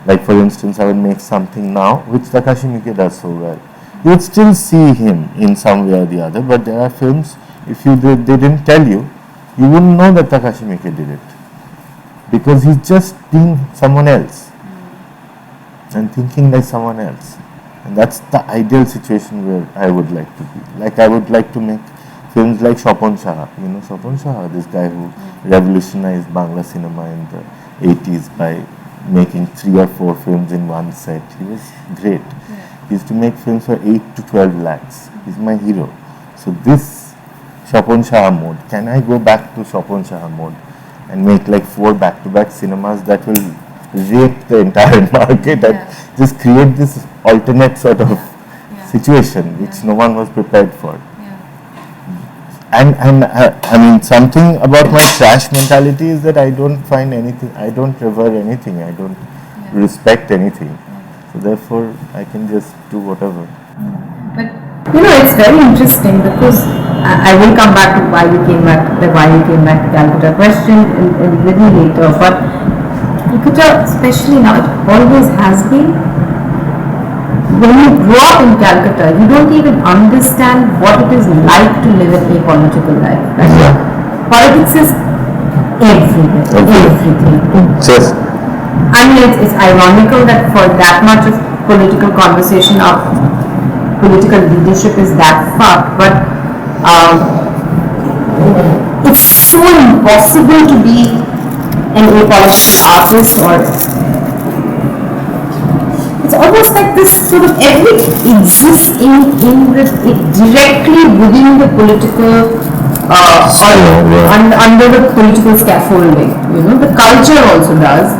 Like for instance, I would make something now, which Qaushiq Mukherjee does so well. You would still see him in some way or the other, but there are films, if they didn't tell you, you wouldn't know that Takashi Miike did it. Because he's just being someone else and thinking like someone else. And that's the ideal situation where I would like to be. Like I would like to make films like Shopon Shah. You know Shopon Shah, this guy who revolutionized Bangla cinema in the 80s by making 3 or 4 films in one set. He was great. He used to make films for 8 to 12 lakhs. He's my hero. So this Shopon Shah mode, can I go back to Shopon Shah mode and make like 4 back-to-back cinemas that will rape the entire market and just create this alternate sort of situation which no one was prepared for. And I mean, something about my trash mentality is that I don't find anything, I don't revere anything, I don't respect anything. So therefore, I can just do whatever. But you know, it's very interesting because I will come back to why you came back to Calcutta question a little later. But Calcutta, especially now, it always has been. When you grow up in Calcutta, you don't even understand what it is like to live an apolitical life. Right? Politics is everywhere, everything. Just, I mean, it's ironical that for that much of political conversation of political leadership is that fucked, but it's so impossible to be an apolitical artist, or it's almost like this sort of everything exists directly within the political under the political scaffolding. You know, the culture also does.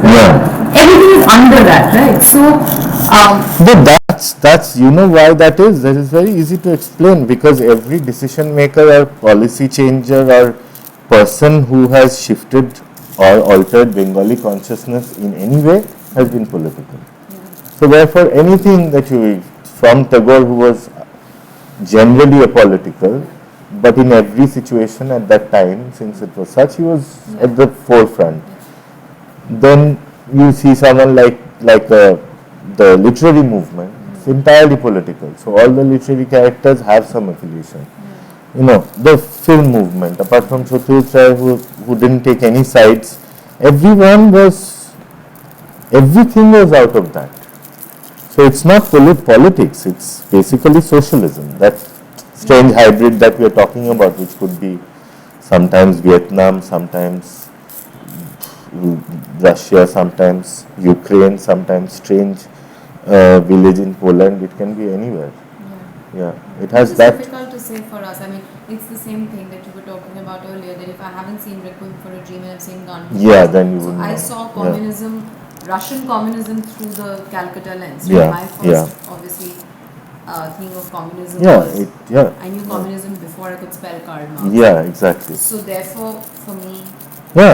Everything is under that, right? So, but that's you know why that is. That is very easy to explain, because every decision maker or policy changer or person who has shifted or altered Bengali consciousness in any way has been political. So therefore, anything that you, from Tagore, who was generally apolitical, but in every situation at that time, since it was such, he was at the forefront. Then you see someone like the literary movement, it's entirely political. So all the literary characters have some affiliation. You know, the film movement, apart from Chaturth Rai, who didn't take any sides, everything was out of that. So it's not politics, it's basically socialism, that strange hybrid that we are talking about, which could be sometimes Vietnam, sometimes Russia, sometimes Ukraine, sometimes strange village in Poland. It can be anywhere. It has it's that. It's difficult to say for us. I mean, it's the same thing that you were talking about earlier, that if I haven't seen Requiem for a Dream and I've seen Gandu, then you wouldn't know. I saw communism, Russian communism through the Calcutta lens. My first, obviously, thing of communism was, I knew communism before I could spell Karl Marx. Exactly. So therefore, for me...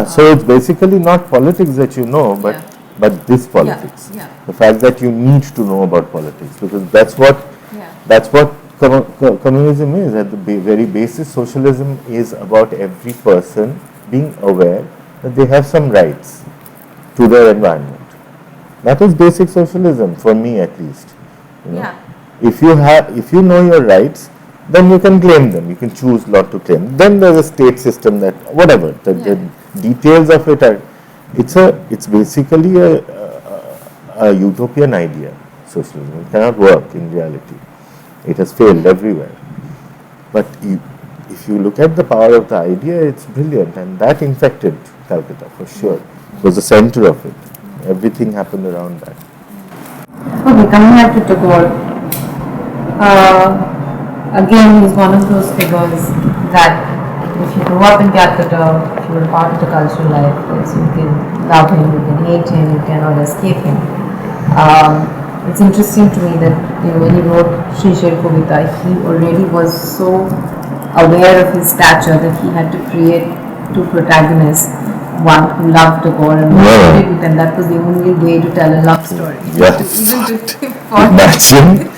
so it's basically not politics that you know, but this politics. The fact that you need to know about politics, because that's what communism is. At the very basis, socialism is about every person being aware that they have some rights to their environment. That is basic socialism, for me at least. You know? If you know your rights, then you can claim them. You can choose not to claim. Then there's a state system that whatever the details of it are. It's basically a utopian idea. Socialism, it cannot work in reality. It has failed everywhere. But if you look at the power of the idea, it's brilliant, and that infected Calcutta for sure. It was the center of it. Everything happened around that. Okay, coming back to Tagore, again, he's one of those figures that if you grew up in Calcutta, if you were part of the cultural life, so you can love him, you can hate him, you cannot escape him. It's interesting to me that when he wrote Shri Shri Kavita, he already was so aware of his stature that he had to create 2 protagonists, one who loved Tagore and one who didn't, and that was the only way to tell a love story. Imagine.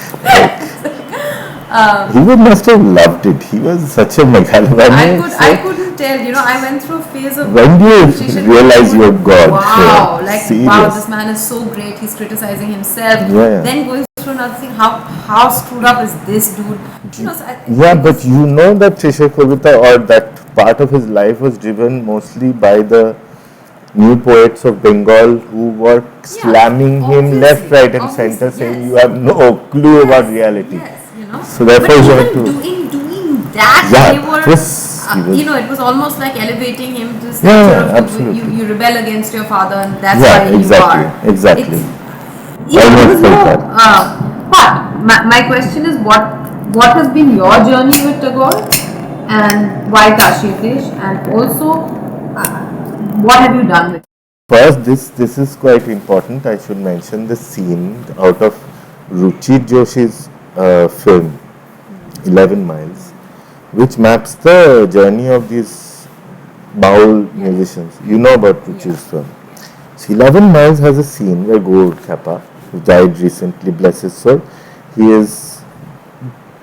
He must have loved it. He was such a Meghalaya. I couldn't tell. I went through a phase of... When do you realize you're God? Wow, wow, this man is so great. He's criticizing himself. Then going through another thing, how screwed up is this dude? But you know that Tasher Kavita, or that part of his life was driven mostly by the new poets of Bengal who were slamming him left, right, and center, saying you have no clue about reality. Yes, you know. So therefore, but he went even to doing that, yeah, they were, he was it was almost like elevating him to this Yeah, nature of absolutely. you rebel against your father, and that's yeah, why exactly, you are. exactly. There was Almost like no. that. But my question is, what has been your journey with Tagore, and why Tasher Desh, and also what have you done with? First, this is quite important. I should mention the scene out of Ruchi Joshi's film 11 Miles, which maps the journey of these Baul musicians. You know about Ruchi's film. So 11 Miles has a scene where Gaur Kappa, who died recently, bless his soul, he was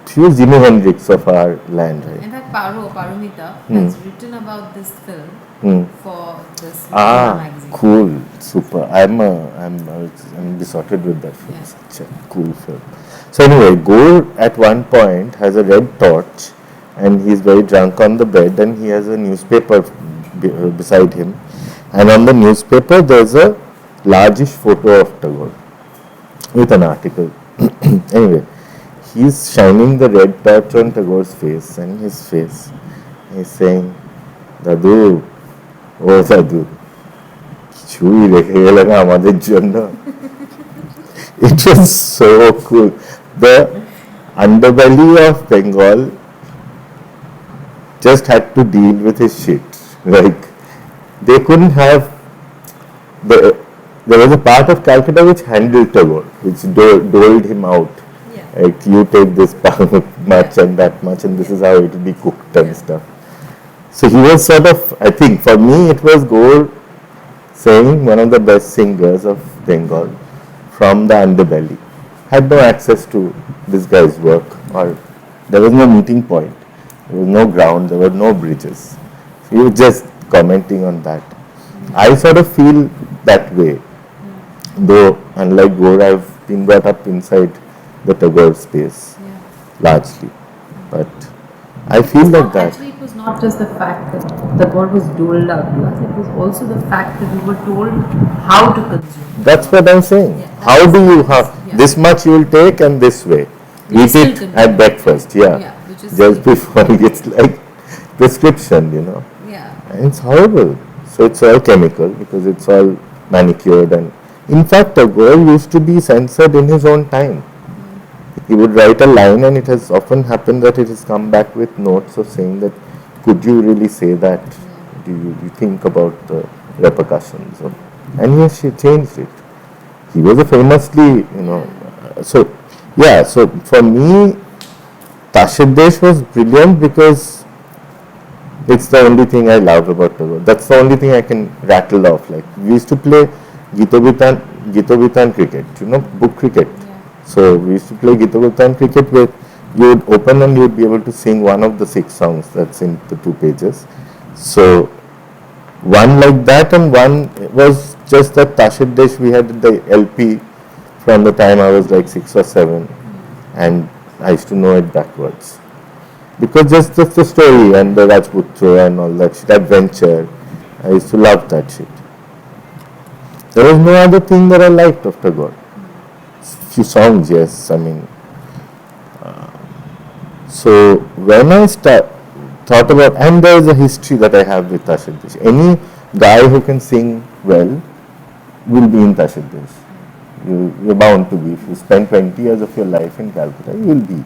Jimi Hendrix of our land, right? In fact, Parumita has written about this film for this magazine. Cool, super. I'm besotted with that film. Such a cool film. So anyway, Gaur at one point has a red torch, and he's very drunk on the bed, and he has a newspaper beside him, and on the newspaper there's a largish photo of Tagore with an article. Anyway, he's shining the red torch on Tagore's face, and his face, he's saying, Dadu, oh Dadu, কিছুই রেখে গেলে না আমাদের জন্য. It was so cool. The underbelly of Bengal just had to deal with his shit. Like, they couldn't have there was a part of Calcutta which handled Tagore, which doled him out. Like, you take this much and that much, and this is how it will be cooked and stuff. So he was sort of, I think, for me, it was Gaur saying one of the best singers of Bengal from the underbelly. Had no access to this guy's work, or there was no meeting point, there was no ground, there were no bridges. So he was just commenting on that. I sort of feel that way, though unlike Gaur, I've been brought up inside the Tagore space, largely. But I feel like that. Actually, it was not just the fact that Tagore was doled out to us, it was also the fact that we were told how to consume. That's what I'm saying. How do you have this much you will take and this way? Eat it at breakfast, which is just before it's like prescription, And it's horrible. So it's all chemical because it's all manicured, and in fact Tagore used to be censored in his own time. He would write a line, and it has often happened that it has come back with notes of saying that, could you really say that? Do you think about the repercussions? And he changed it. He was a famously, so for me, Tasher Desh was brilliant because it's the only thing I love about Tagore. That's the only thing I can rattle off. Like, we used to play Gitobitan cricket, book cricket. So we used to play Gitobitan cricket where you would open and you would be able to sing one of the 6 songs that's in the 2 pages. So one like that, and one was just that Tasher Desh we had the LP from the time I was like 6 or 7, and I used to know it backwards. Because just the story and the Rajputra and all that shit, adventure, I used to love that shit. There was no other thing that I liked of Tagore. Few songs, yes, I mean. So when I thought about, and there is a history that I have with Tasher Desh. Any guy who can sing well will be in Tasher Desh. You're bound to be. If you spend 20 years of your life in Calcutta, you will be.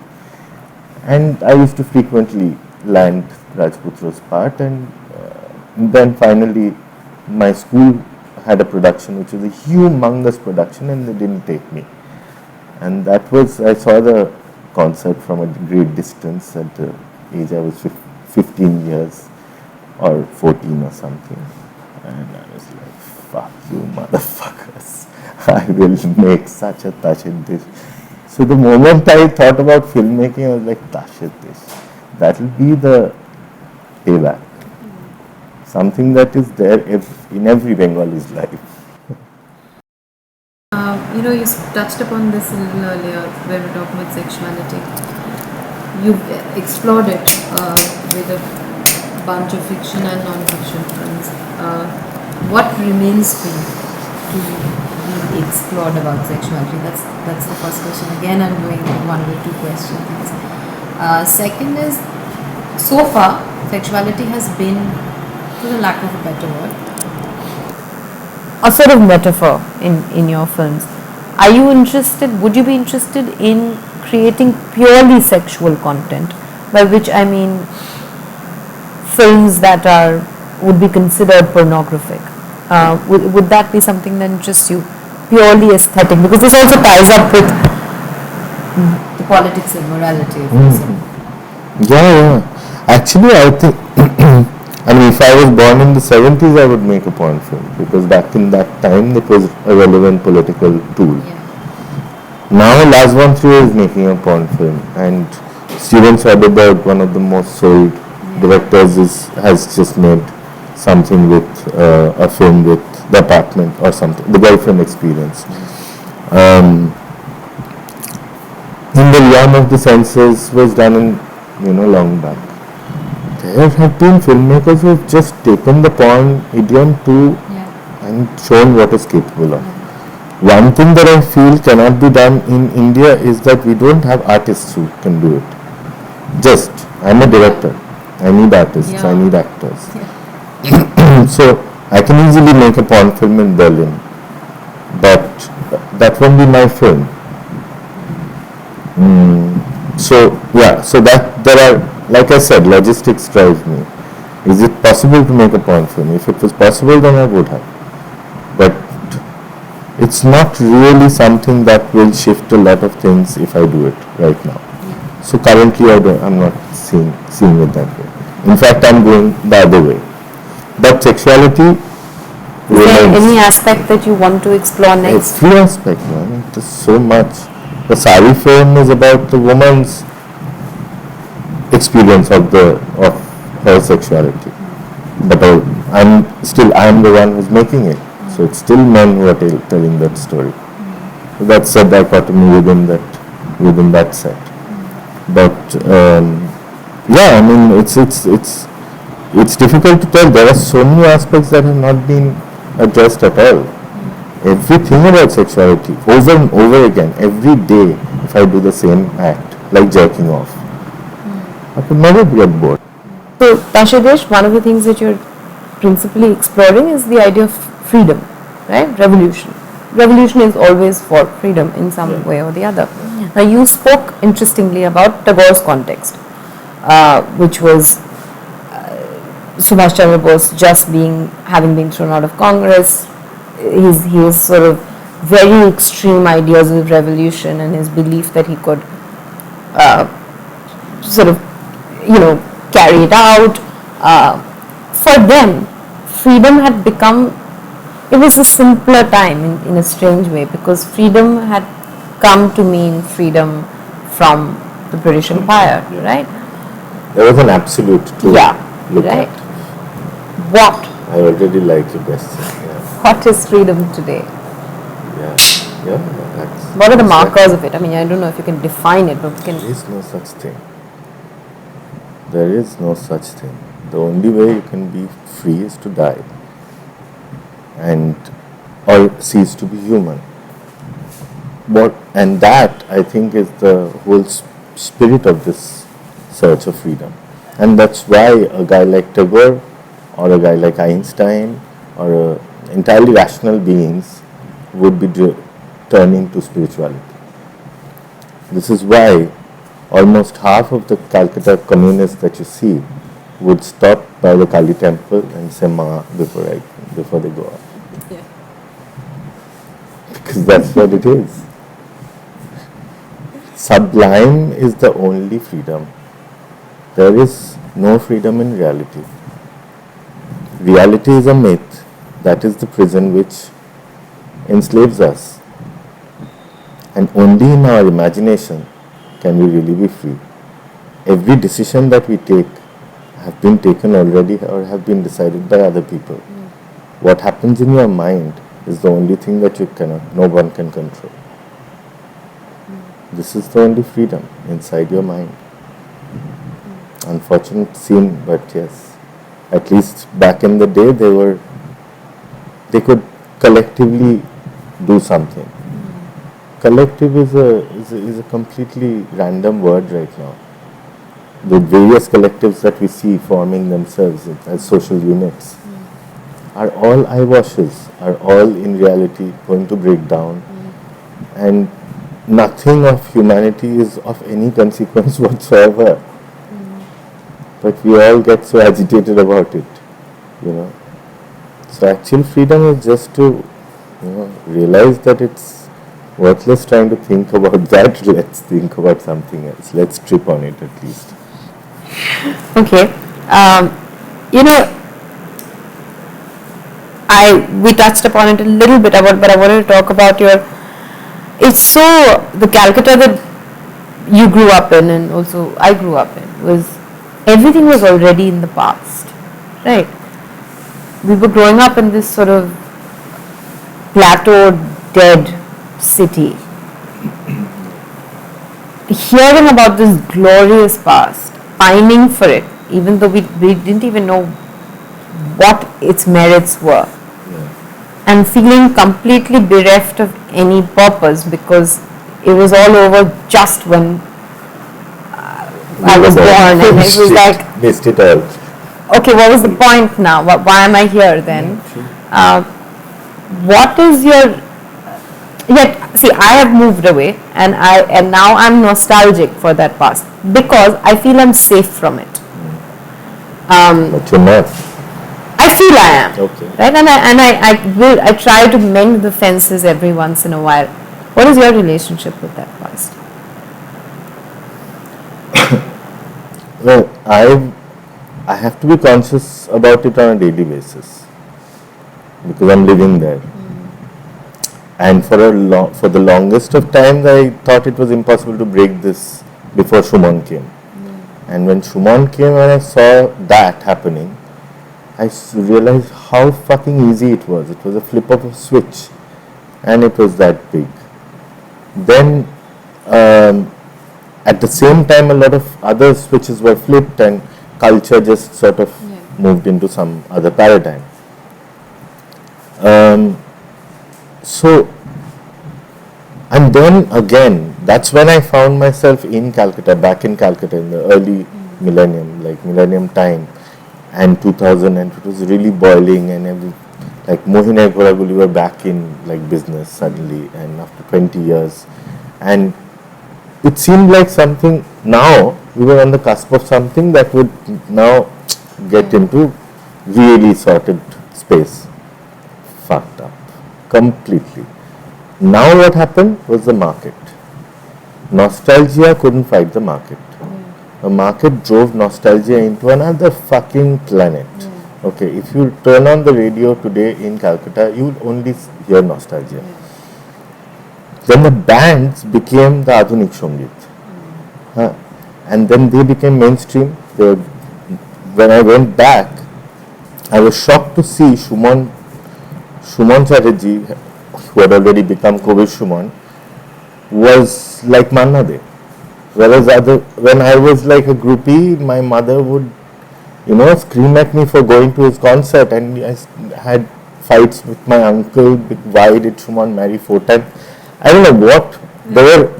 And I used to frequently land Rajputra's part, and then finally my school had a production which was a humongous production, and they didn't take me. And that was, I saw the concert from a great distance at the age I was 15 years or 14 or something. And I was like, fuck you motherfuckers. I will make such a Tasher Desh. So the moment I thought about filmmaking, I was like, Tasher Desh. That will be the payback. Something that is there in every Bengalis life. You touched upon this a little earlier when we were talking about sexuality. You've explored it with a bunch of fiction and non-fiction films. What remains for you to be explored about sexuality? That's the first question. Again, I'm doing one or two questions. Second is, so far, sexuality has been, for the lack of a better word, a sort of metaphor in your films. Are you interested, would you be interested in creating purely sexual content, by which I mean films that would be considered pornographic? Would that be something that interests you, purely aesthetic? Because this also ties up with the politics and morality of this. Yeah. Actually, I think, I mean, if I was born in the 70s, I would make a porn film, because back in that time, it was a relevant political tool. Yeah. Now, Lars von Trier is making a porn film, and Steven Soderbergh, one of the most sold directors, has just made something with a film with The Apartment or something, The Girlfriend Experience. In the Realm of the Senses was done in, long back. There have been filmmakers who have just taken the porn idiom and shown what it's capable of. One thing that I feel cannot be done in India is that we don't have artists who can do it. I'm a director. I need artists, I need actors. So I can easily make a porn film in Berlin, but that won't be my film. So that there are, like I said, logistics drive me. Is it possible to make a porn film? If it was possible, then I would have. But it's not really something that will shift a lot of things if I do it right now. So currently I'm not seeing it that way. In fact, I'm going the other way. But sexuality is there any aspect that you want to explore next? Every aspect, man. There's so much. The Sari film is about the woman's experience of her sexuality. But I'm the one who's making it. So it's still men who are telling that story. So that's a dichotomy within that set. But I mean, it's difficult to tell. There are so many aspects that have not been addressed at all. Everything about sexuality, over and over again, every day, if I do the same act, like jerking off, I could never get bored. So, Tasher Desh, one of the things that you're principally exploring is the idea of freedom, right? Revolution. Revolution is always for freedom in some way or the other. Now, you spoke interestingly about Tagore's context, which was Subhash Chandra Bose having been thrown out of Congress. His sort of very extreme ideas of revolution and his belief that he could carry it out. For them, freedom had become, it was a simpler time in a strange way, because freedom had come to mean freedom from the British Empire, right? There was an absolute to look at. What? I already like your question. What is freedom today? What are the markers of it? I mean, I don't know if you can define it, but we can. There is no such thing. There is no such thing. The only way you can be free is to die, or cease to be human. And that, I think, is the whole spirit of this search of freedom. And that's why a guy like Tagore, or a guy like Einstein, or entirely rational beings would be turning to spirituality. This is why almost half of the Calcutta communists that you see would stop by the Kali temple and say Ma before they go out. Because that's what it is. Sublime is the only freedom. There is no freedom in reality. Reality is a myth. That is the prison which enslaves us. And only in our imagination can we really be free. Every decision that we take have been taken already or have been decided by other people. What happens in your mind is the only thing that no one can control. This is the only freedom inside your mind. Unfortunate scene, but yes. At least back in the day, they could collectively do something. Collective is a completely random word right now. The various collectives that we see forming themselves as social units are all eyewashes, are all in reality going to break down, and nothing of humanity is of any consequence whatsoever. But we all get so agitated about it, you know. So actual freedom is just to, realize that it's worthless trying to think about that. Let's think about something else. Let's trip on it at least. Okay. We touched upon it a little bit about, but I wanted to talk about it's so, the Calcutta that you grew up in and also I grew up in everything was already in the past, right? We were growing up in this sort of plateaued, dead city. Hearing about this glorious past, pining for it, even though we didn't even know what its merits were, and feeling completely bereft of any purpose because it was all over just when I was born, and it was like, missed it all. Okay, what was the point now? Why am I here then? What is your... Yet, see, I have moved away, and now I'm nostalgic for that past because I feel I'm safe from it. But you're not. I feel I am. Okay. Right, and I try to mend the fences every once in a while. What is your relationship with that past? Well, I have to be conscious about it on a daily basis because I'm living there. And for the longest of times, I thought it was impossible to break this before Shumon came. And when Shumon came and I saw that happening, I realized how fucking easy it was. It was a flip of a switch, and it was that big. Then, at the same time, a lot of other switches were flipped, and culture just sort of moved into some other paradigm. So, and then again, that's when I found myself in Calcutta, back in Calcutta in the early millennium, like millennium time, and 2000, and it was really boiling, and like Mohin and Ghoraguli were back in like business suddenly, and after 20 years, and it seemed like something. Now we were on the cusp of something that would now get into really sorted space. Fucked up completely. Now what happened was the market. Nostalgia couldn't fight the market. The market drove nostalgia into another fucking planet. Okay, if you turn on the radio today in Calcutta, you will only hear nostalgia. Then the bands became the Adhunik Sangeet. And then they became mainstream. When I went back, I was shocked to see Shumon Chatterjee, who had already become Kovish Shumon, was like Manna De. Whereas when I was like a groupie, my mother would, scream at me for going to his concert, and I had fights with my uncle. Why did Shumon marry 4 times? I don't know what.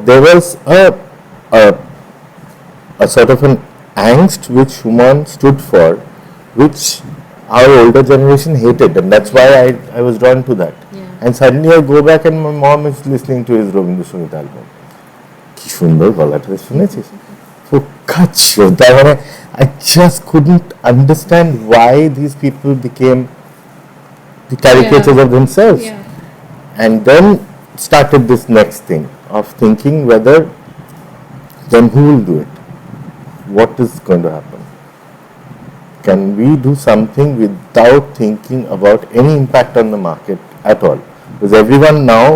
There was a sort of an angst which Shumon stood for, which our older generation hated, and that's why I was drawn to that. And suddenly I go back and my mom is listening to his Rabindranath Tagore album. কি সুন্দর গলাটা শুনেছিস? I just couldn't understand why these people became the caricatures of themselves. And then started this next thing of thinking whether then who will do it? What is going to happen? Can we do something without thinking about any impact on the market at all? Because everyone now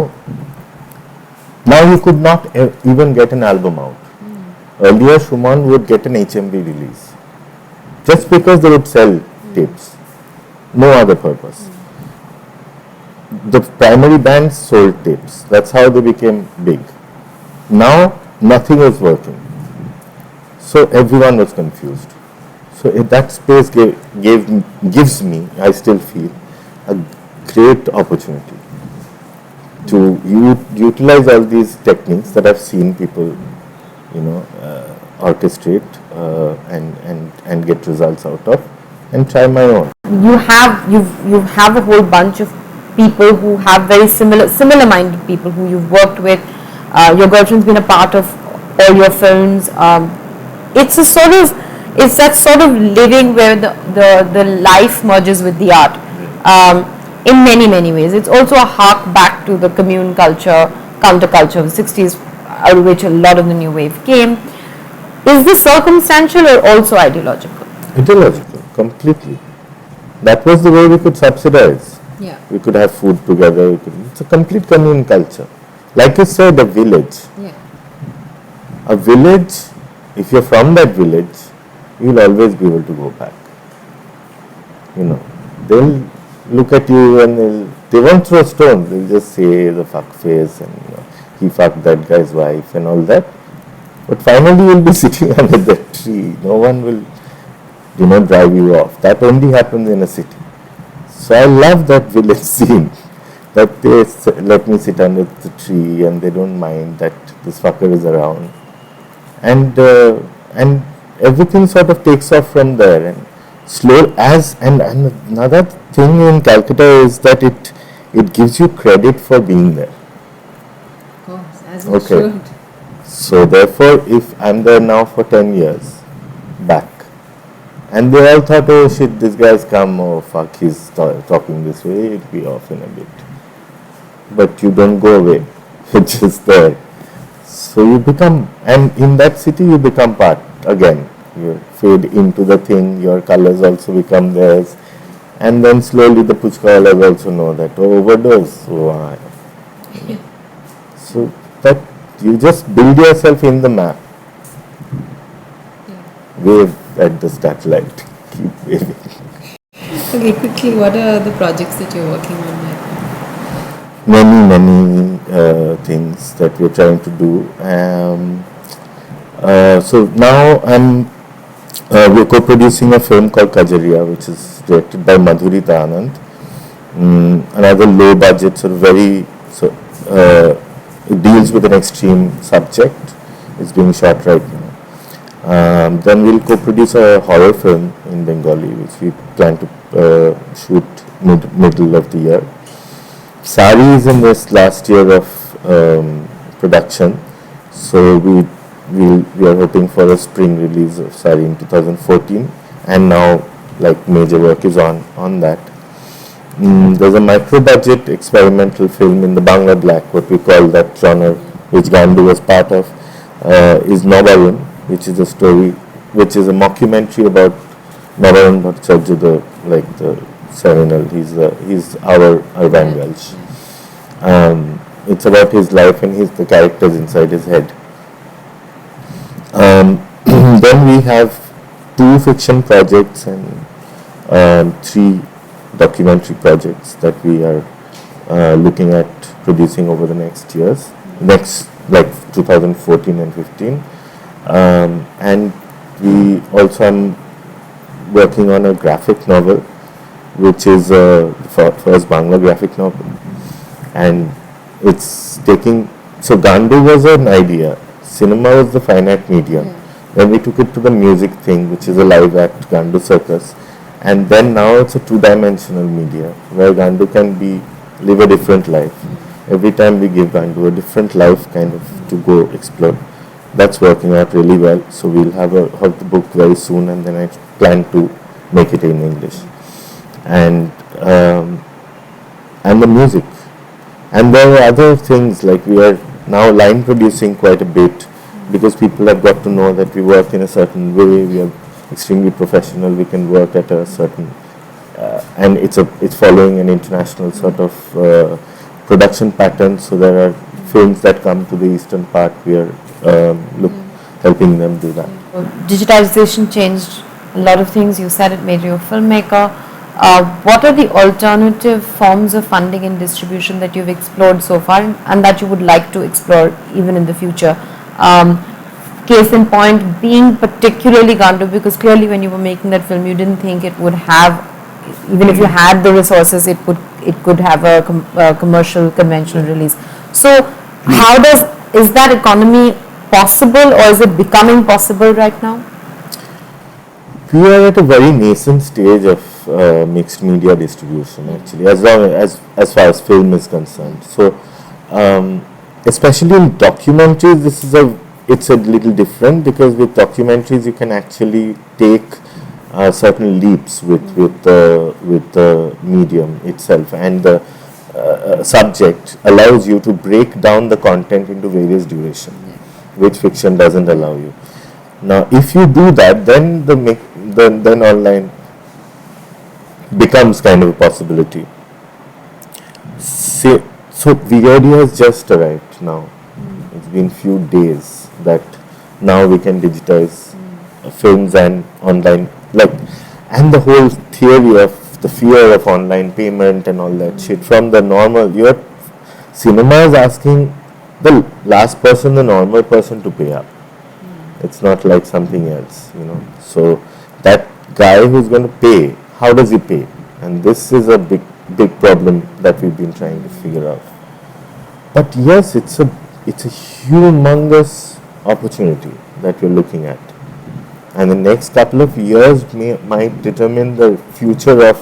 you could not even get an album out. Earlier, Shumon would get an HMV release just because they would sell tapes, no other purpose. The primary bands sold tapes. That's how they became big. Now, nothing was working. So everyone was confused. So that space gives me, I still feel, a great opportunity to utilize all these techniques that I've seen people, orchestrate and get results out of, and try my own. You have a whole bunch of people who have very similar minded people who you've worked with. Your girlfriend's been a part of all your films. It's that sort of living where the life merges with the art. In many ways. It's also a hark back to the commune culture, counterculture of the 60s, out of which a lot of the new wave came. Is this circumstantial or also ideological? Ideological, completely. That was the way we could subsidize. Yeah. We could have food together. It's a complete commune culture. Like you said, a village. Yeah. A village, if you're from that village, you'll always be able to go back. They'll look at you and they won't throw stones. They'll just say the fuck face and he fucked that guy's wife and all that. But finally you'll be sitting under that tree. No one will, drive you off. That only happens in a city. So I love that village scene. That they let me sit under the tree and they don't mind that this fucker is around. And everything sort of takes off from there. And and another thing in Calcutta is that it gives you credit for being there. Of course, as it should. So therefore, if I'm there now for 10 years back, and they all thought, oh shit, this guy's come, oh fuck, he's talking this way, it'll be off in a bit. But you don't go away, you're just there. So you become, and in that city you become part again. You fade into the thing, your colors also become theirs. And then slowly the puchkawalas also know that, overdose. So that you just build yourself in the map. Yeah. Wave at the satellite. Keep waving. Okay, quickly, what are the projects that you're working on right now? Many things that we're trying to do. So now we're co-producing a film called Kajariya, which is directed by Madhurita Anand. Another low budget, it deals with an extreme subject. It's being shot right now. Then we'll co-produce a horror film in Bengali, which we plan to shoot middle of the year. Sari is in this last year of production, so we are hoping for a spring release of Sari in 2014, and now major work is on that. There's a micro-budget experimental film in the Bangla Black, what we call that genre, which Gandu was part of, is Nobarun, which is a story, which is a mockumentary about Nobarun Bhattacharya, the seminal. He's our Irvine Welsh. It's about his life and the characters inside his head. Then we have 2 fiction projects and 3 documentary projects that we are looking at producing over the next years, 2014 and 15. And we also am working on a graphic novel, which is the first Bangla graphic novel. And it's taking, so Gandu was an idea, cinema was the finite medium. Yeah. Then we took it to the music thing, which is a live act, Gandu Circus. And then now it's a 2-dimensional media, where Gandu can live a different life. Every time we give Gandu a different life kind of to go explore. That's working out really well. So we'll have the book very soon, and then I plan to make it in English. And the music. And there are other things, like we are now line producing quite a bit, because people have got to know that we work in a certain way, we are extremely professional, we can work at a certain, and it's following an international sort of production pattern. So there are films that come to the eastern part, we are helping them do that. Digitization changed a lot of things. You said it made you a filmmaker. What are the alternative forms of funding and distribution that you've explored so far, and that you would like to explore even in the future? case in point being particularly Gandu, because clearly when you were making that film, you didn't think it would have, even if you had the resources, it could have a commercial conventional release. So is that economy possible, or is it becoming possible right now? We are at a very nascent stage of mixed media distribution, actually, as far as film is concerned. So, especially in documentaries, it's a little different, because with documentaries you can actually take certain leaps with the medium itself, and the subject allows you to break down the content into various durations, which fiction doesn't allow you. Now, if you do that, then then online becomes kind of a possibility. So VOD has just arrived now. It's been few days that now we can digitize films and online, and the whole theory of the fear of online payment and all that shit from the your cinema is asking the last person, the normal person, to pay up. It's not like something else, So that guy who's going to pay, how does he pay? And this is a big problem that we've been trying to figure out. But yes, it's a humongous opportunity that we're looking at, and the next couple of years might determine the future of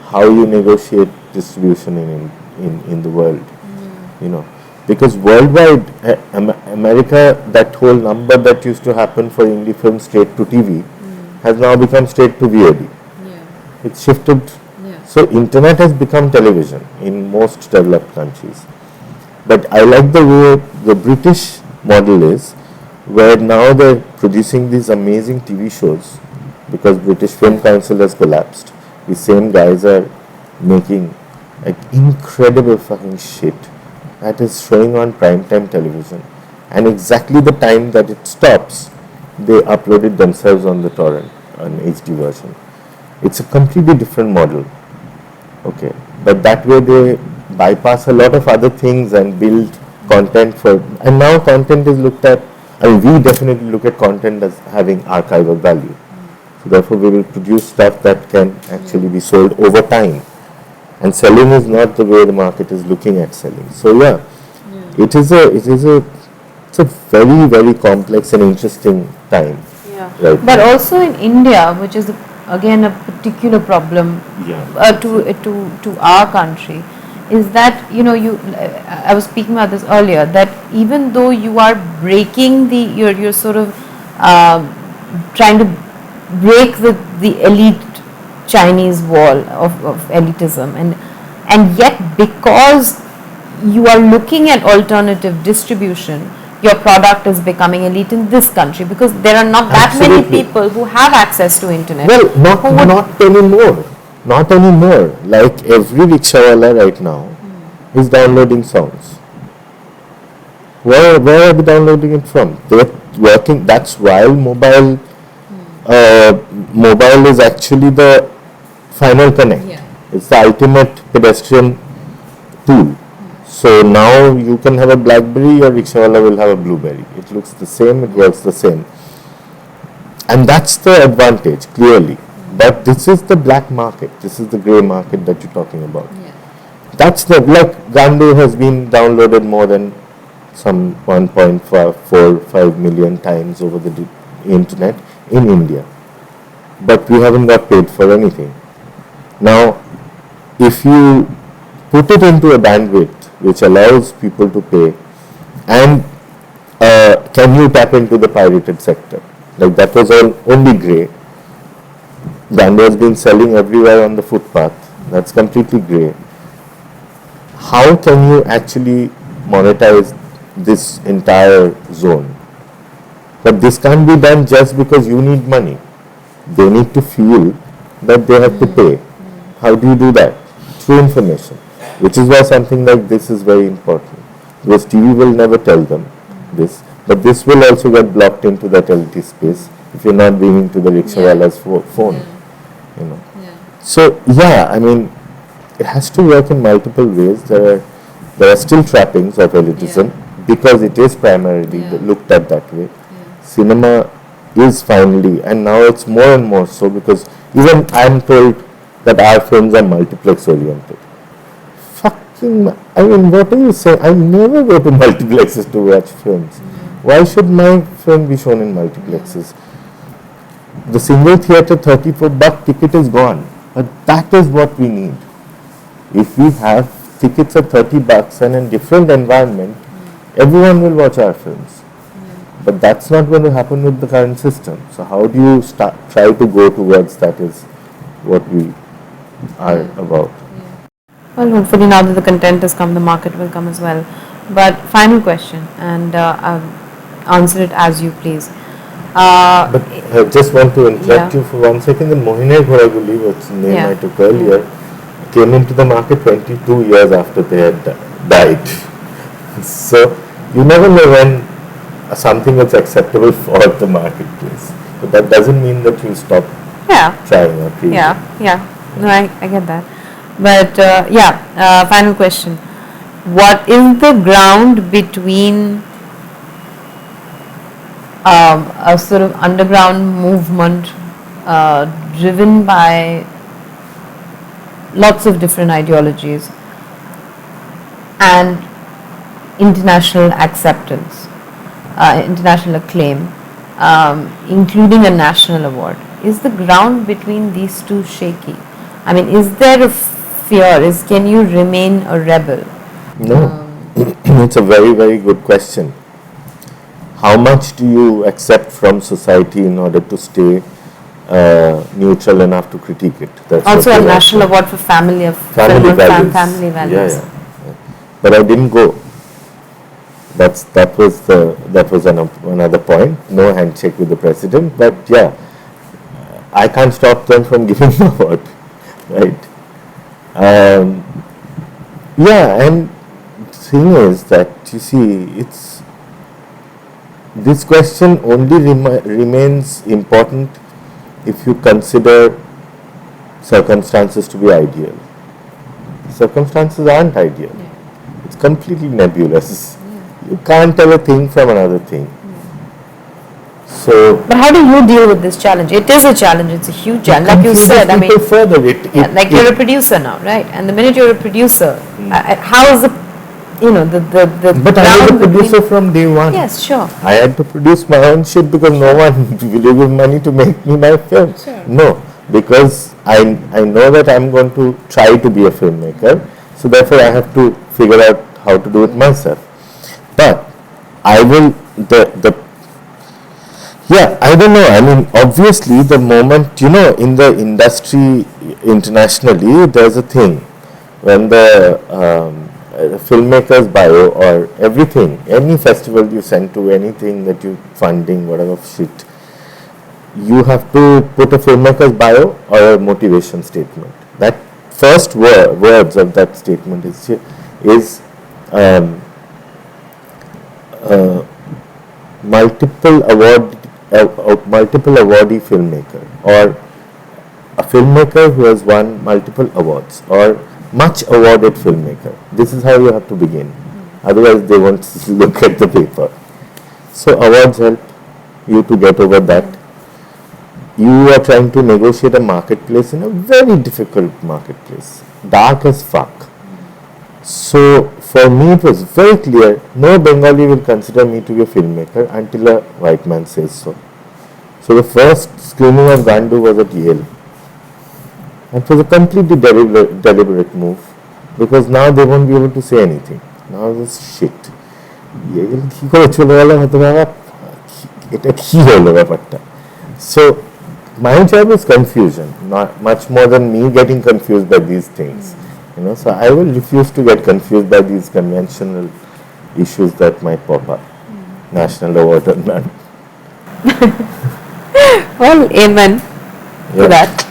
how you negotiate distribution in the world. Because worldwide, America, that whole number that used to happen for indie films straight to TV has now become straight to VOD. It's shifted. So internet has become television in most developed countries. But I like the way the British model is, where now they're producing these amazing TV shows, because British Film Council has collapsed. The same guys are making incredible fucking shit that is showing on primetime television, and exactly the time that it stops, they upload it themselves on the torrent, an HD version. It's a completely different model. Okay, but that way they bypass a lot of other things and build content and now content is looked at, we definitely look at content as having archival value. So therefore we will produce stuff that can actually be sold over time. And selling is not the way the market is looking at selling. So it's a very, very complex and interesting time. Right But now. also in India, which is again a particular problem to our country, is that I was speaking about this earlier, that even though you are breaking you're sort of trying to break the elite Chinese wall of elitism, and yet because you are looking at alternative distribution, your product is becoming elite in this country, because there are not that many people who have access to internet. Well, not anymore. Not anymore. Like every rickshawala right now is downloading songs. Where are they downloading it from? They're working. That's why mobile is actually the final connect. It's the ultimate pedestrian tool. So now you can have a BlackBerry, your rickshawala will have a Blueberry. It looks the same, it works the same. And that's the advantage, clearly. But this is the black market. This is the grey market that you're talking about. That's Gandu has been downloaded more than some 1.45 million times over the internet in India. But we haven't got paid for anything. Now, if you put it into a bandwidth which allows people to pay, and can you tap into the pirated sector? Like that was only grey. Gandu has been selling everywhere on the footpath. That's completely grey. How can you actually monetize this entire zone? But this can't be done just because you need money. They need to feel that they have to pay. How do you do that? Through information. Which is why something like this is very important. Because TV will never tell them this. But this will also get blocked into that LT space if you're not bringing to the rickshawala's phone. So it has to work in multiple ways. There are still trappings of elitism because it is primarily looked at that way. cinema is finally, and now it's more and more so, because even I'm told that our films are multiplex oriented. I mean, what are you saying? I never go to multiplexes to watch films. Why should my film be shown in multiplexes? The single theatre $34 ticket is gone, but that is what we need. If we have tickets at $30 and in different environment, everyone will watch our films. But that's not going to happen with the current system. So how do you try to go towards that is what we are about. Well, hopefully now that the content has come, the market will come as well. But final question, and answer it as you please. But I just want to interrupt you for 1 second. The Mohine Ghor, I believe, what's the name I took earlier, came into the market 22 years after they had died. So you never know when something is acceptable for the marketplace. But that doesn't mean that you stop trying or creating. No, I get that. But final question. What is the ground between a sort of underground movement driven by lots of different ideologies and international acceptance, international acclaim, including a national award? Is the ground between these two shaky? I mean, is there a fear? Can you remain a rebel? No. It's a very, very good question. How much do you accept from society in order to stay neutral enough to critique it? That's also a national award for family values. Family values. Yeah. But I didn't go. That was another point. No handshake with the president. But I can't stop them from giving the award, right? And the thing is that, you see, this question only remains important if you consider circumstances to be ideal. Circumstances aren't ideal. It's completely nebulous. You can't tell a thing from another thing. So, but how do you deal with this challenge? It is a challenge. It's a huge challenge. Like you said, I mean, you're a producer now, right? And the minute you're a producer, how is the But I was a producer from day one. Yes, sure. I had to produce my own shit because no one will give money to make me my film. Sure. No, because I know that I'm going to try to be a filmmaker. So therefore I have to figure out how to do it myself. But I will, I don't know. I mean, obviously the moment, in the industry internationally, there's a thing. When the filmmaker's bio or everything, any festival you send to, anything that you're funding, whatever shit, you have to put a filmmaker's bio or a motivation statement. That first words of that statement is multiple awardee filmmaker, or a filmmaker who has won multiple awards, or much awarded filmmaker. This is how you have to begin. Otherwise they won't look at the paper. So awards help you to get over that. You are trying to negotiate a marketplace in a very difficult marketplace. Dark as fuck. So for me it was very clear, no Bengali will consider me to be a filmmaker until a white man says so. So the first screening of Gandu was at Yale. It was a completely deliberate move, because now they won't be able to say anything. Now it's shit. So my job is confusion, not much more than me getting confused by these things. So I will refuse to get confused by these conventional issues that might pop up. National award or none. Well, amen to that.